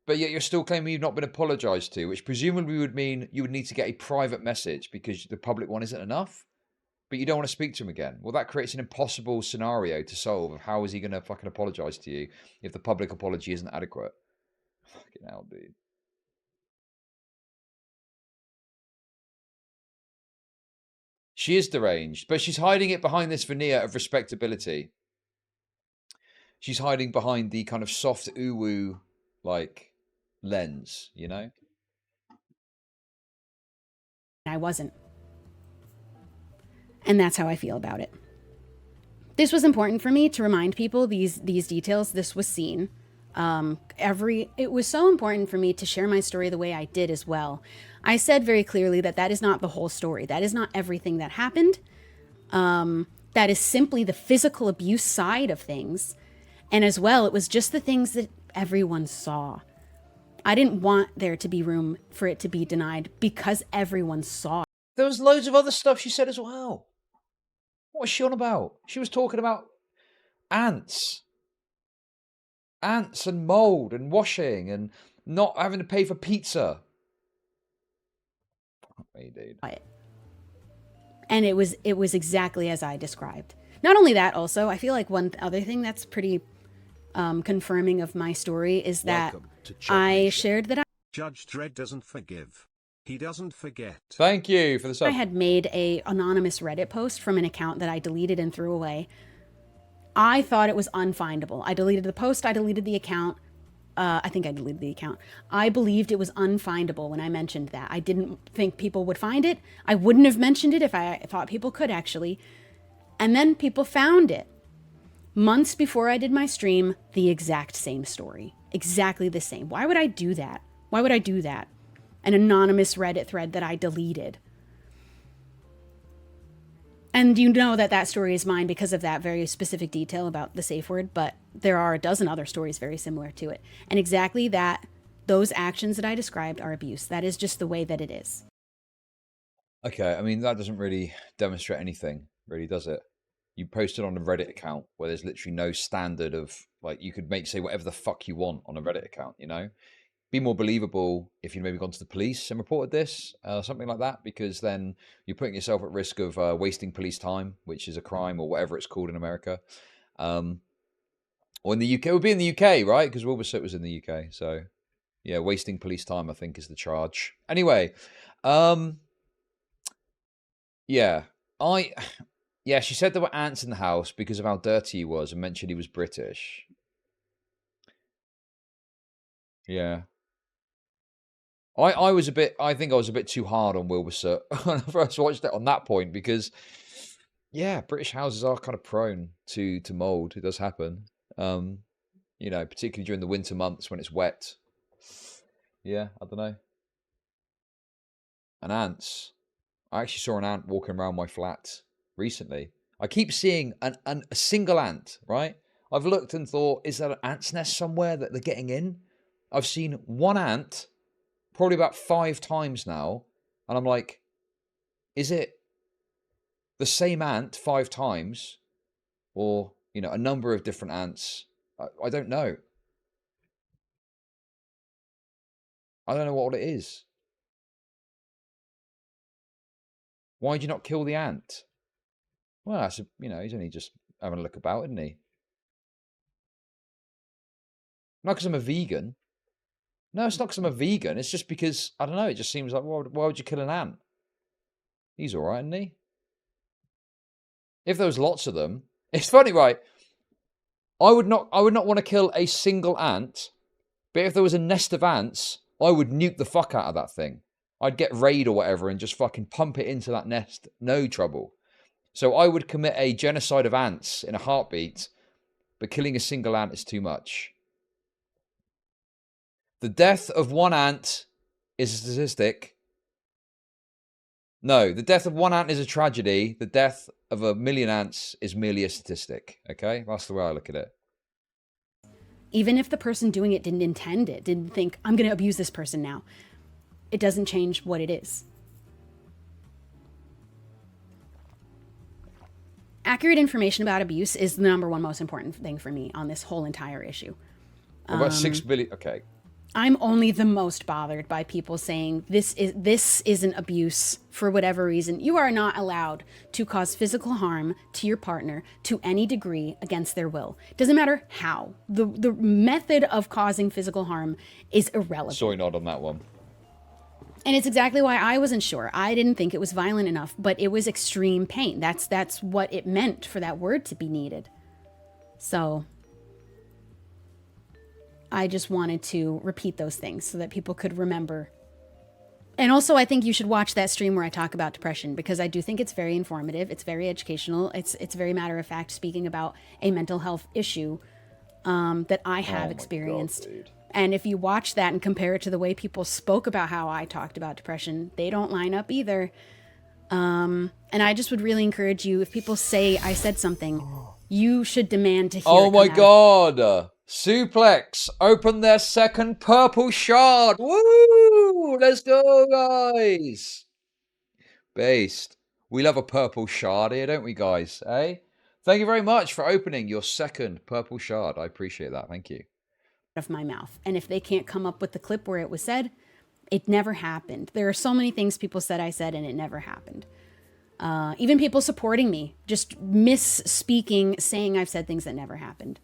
but yet you're still claiming you've not been apologized to, which presumably would mean you would need to get a private message because the public one isn't enough. But you don't want to speak to him again. Well, that creates an impossible scenario to solve of how is he going to fucking apologize to you if the public apology isn't adequate. Fucking hell, dude. She is deranged, but she's hiding it behind this veneer of respectability. She's hiding behind the kind of soft uwu like lens, you know? I wasn't. And that's how I feel about it. This was important for me to remind people these details. This was seen. It was so important for me to share my story the way I did as well. I said very clearly that that is not the whole story. That is not everything that happened. That is simply the physical abuse side of things. And as well, it was just the things that everyone saw. I didn't want there to be room for it to be denied because everyone saw it. There was loads of other stuff she said as well. What was she on about? She was talking about ants. Ants and mold and washing and not having to pay for pizza. Fuck me, dude. And it was exactly as I described. Not only that, also, I feel like one other thing that's pretty confirming of my story is that I shared that Judge Dredd doesn't forgive. He doesn't forget. Thank you for the sub. I had made a anonymous Reddit post from an account that I deleted and threw away. I thought it was unfindable. I deleted the post. I deleted the account. I think I deleted the account. I believed it was unfindable when I mentioned that. I didn't think people would find it. I wouldn't have mentioned it if I thought people could, actually. And then people found it. Months before I did my stream, the exact same story. Exactly the same. Why would I do that? Why would I do that? An anonymous Reddit thread that I deleted. And you know that story is mine because of that very specific detail about the safe word, but there are a dozen other stories very similar to it. And exactly that, those actions that I described are abuse. That is just the way that it is. Okay, I mean, that doesn't really demonstrate anything, really, does it? You posted on a Reddit account where there's literally no standard of, like, you could say whatever the fuck you want on a Reddit account, you know? Be more believable if you maybe gone to the police and reported this, something like that, because then you're putting yourself at risk of wasting police time, which is a crime or whatever it's called in America. Or in the UK, it would be in the UK, right? Because Wilbur Soot was in the UK. So, yeah, wasting police time, I think, is the charge. Anyway, yeah, she said there were ants in the house because of how dirty he was and mentioned he was British. Yeah. I think I was a bit too hard on Wilbur Soot when I first watched it on that point because, yeah, British houses are kind of prone to mold. It does happen. You know, particularly during the winter months when it's wet. Yeah, I don't know. And ants. I actually saw an ant walking around my flat recently. I keep seeing a single ant, right? I've looked and thought, is there an ant's nest somewhere that they're getting in? I've seen one ant probably about 5 times now, and I'm like, is it the same ant 5 times, or, you know, a number of different ants? I don't know. I don't know what it is. Why'd you not kill the ant? Well, that's he's only just having a look about, isn't he? Not because I'm a vegan. No, it's not because I'm a vegan. It's just because, I don't know, it just seems like, why would you kill an ant? He's all right, isn't he? If there was lots of them. It's funny, right? I would not want to kill a single ant, but if there was a nest of ants, I would nuke the fuck out of that thing. I'd get raid or whatever and just fucking pump it into that nest. No trouble. So I would commit a genocide of ants in a heartbeat, but killing a single ant is too much. The death of one ant is a statistic. No, the death of one ant is a tragedy. The death of 1,000,000 ants is merely a statistic. Okay? That's the way I look at it. Even if the person doing it didn't intend it, didn't think, I'm going to abuse this person now, it doesn't change what it is. Accurate information about abuse is the number one most important thing for me on this whole entire issue. What about 6 billion? Okay. I'm only the most bothered by people saying this isn't abuse for whatever reason. You are not allowed to cause physical harm to your partner to any degree against their will. Doesn't matter how. The method of causing physical harm is irrelevant. Sorry, not on that one. And it's exactly why I wasn't sure. I didn't think it was violent enough, but it was extreme pain. That's what it meant for that word to be needed. So I just wanted to repeat those things so that people could remember. And also, I think you should watch that stream where I talk about depression, because I do think it's very informative. It's very educational. It's very matter of fact, speaking about a mental health issue that I have experienced. God, and if you watch that and compare it to the way people spoke about how I talked about depression, they don't line up either. And I just would really encourage you, if people say I said something, you should demand to hear it. Oh my God. Suplex open their second purple shard. Woo! Let's go, guys. Based. We love a purple shard here, don't we, guys? Eh? Thank you very much for opening your second purple shard. I appreciate that. Thank you. Of my mouth. And if they can't come up with the clip where it was said, it never happened. There are so many things people said I said and it never happened. Even people supporting me, just misspeaking, saying I've said things that never happened.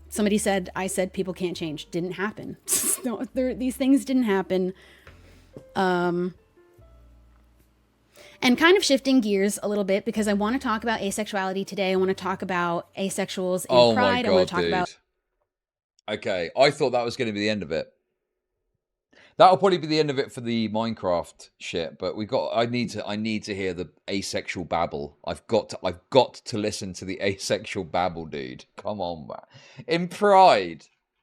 Somebody said I said people can't change. Didn't happen. No, these things didn't happen. And kind of shifting gears a little bit, because I want to talk about asexuality today. I want to talk about asexuals in Pride. My God, I want to talk dude. about. Okay, I thought that was going to be the end of it. That'll probably be the end of it for the Minecraft shit. But I need to hear the asexual babble. I've got to listen to the asexual babble, dude. Come on, man. In Pride,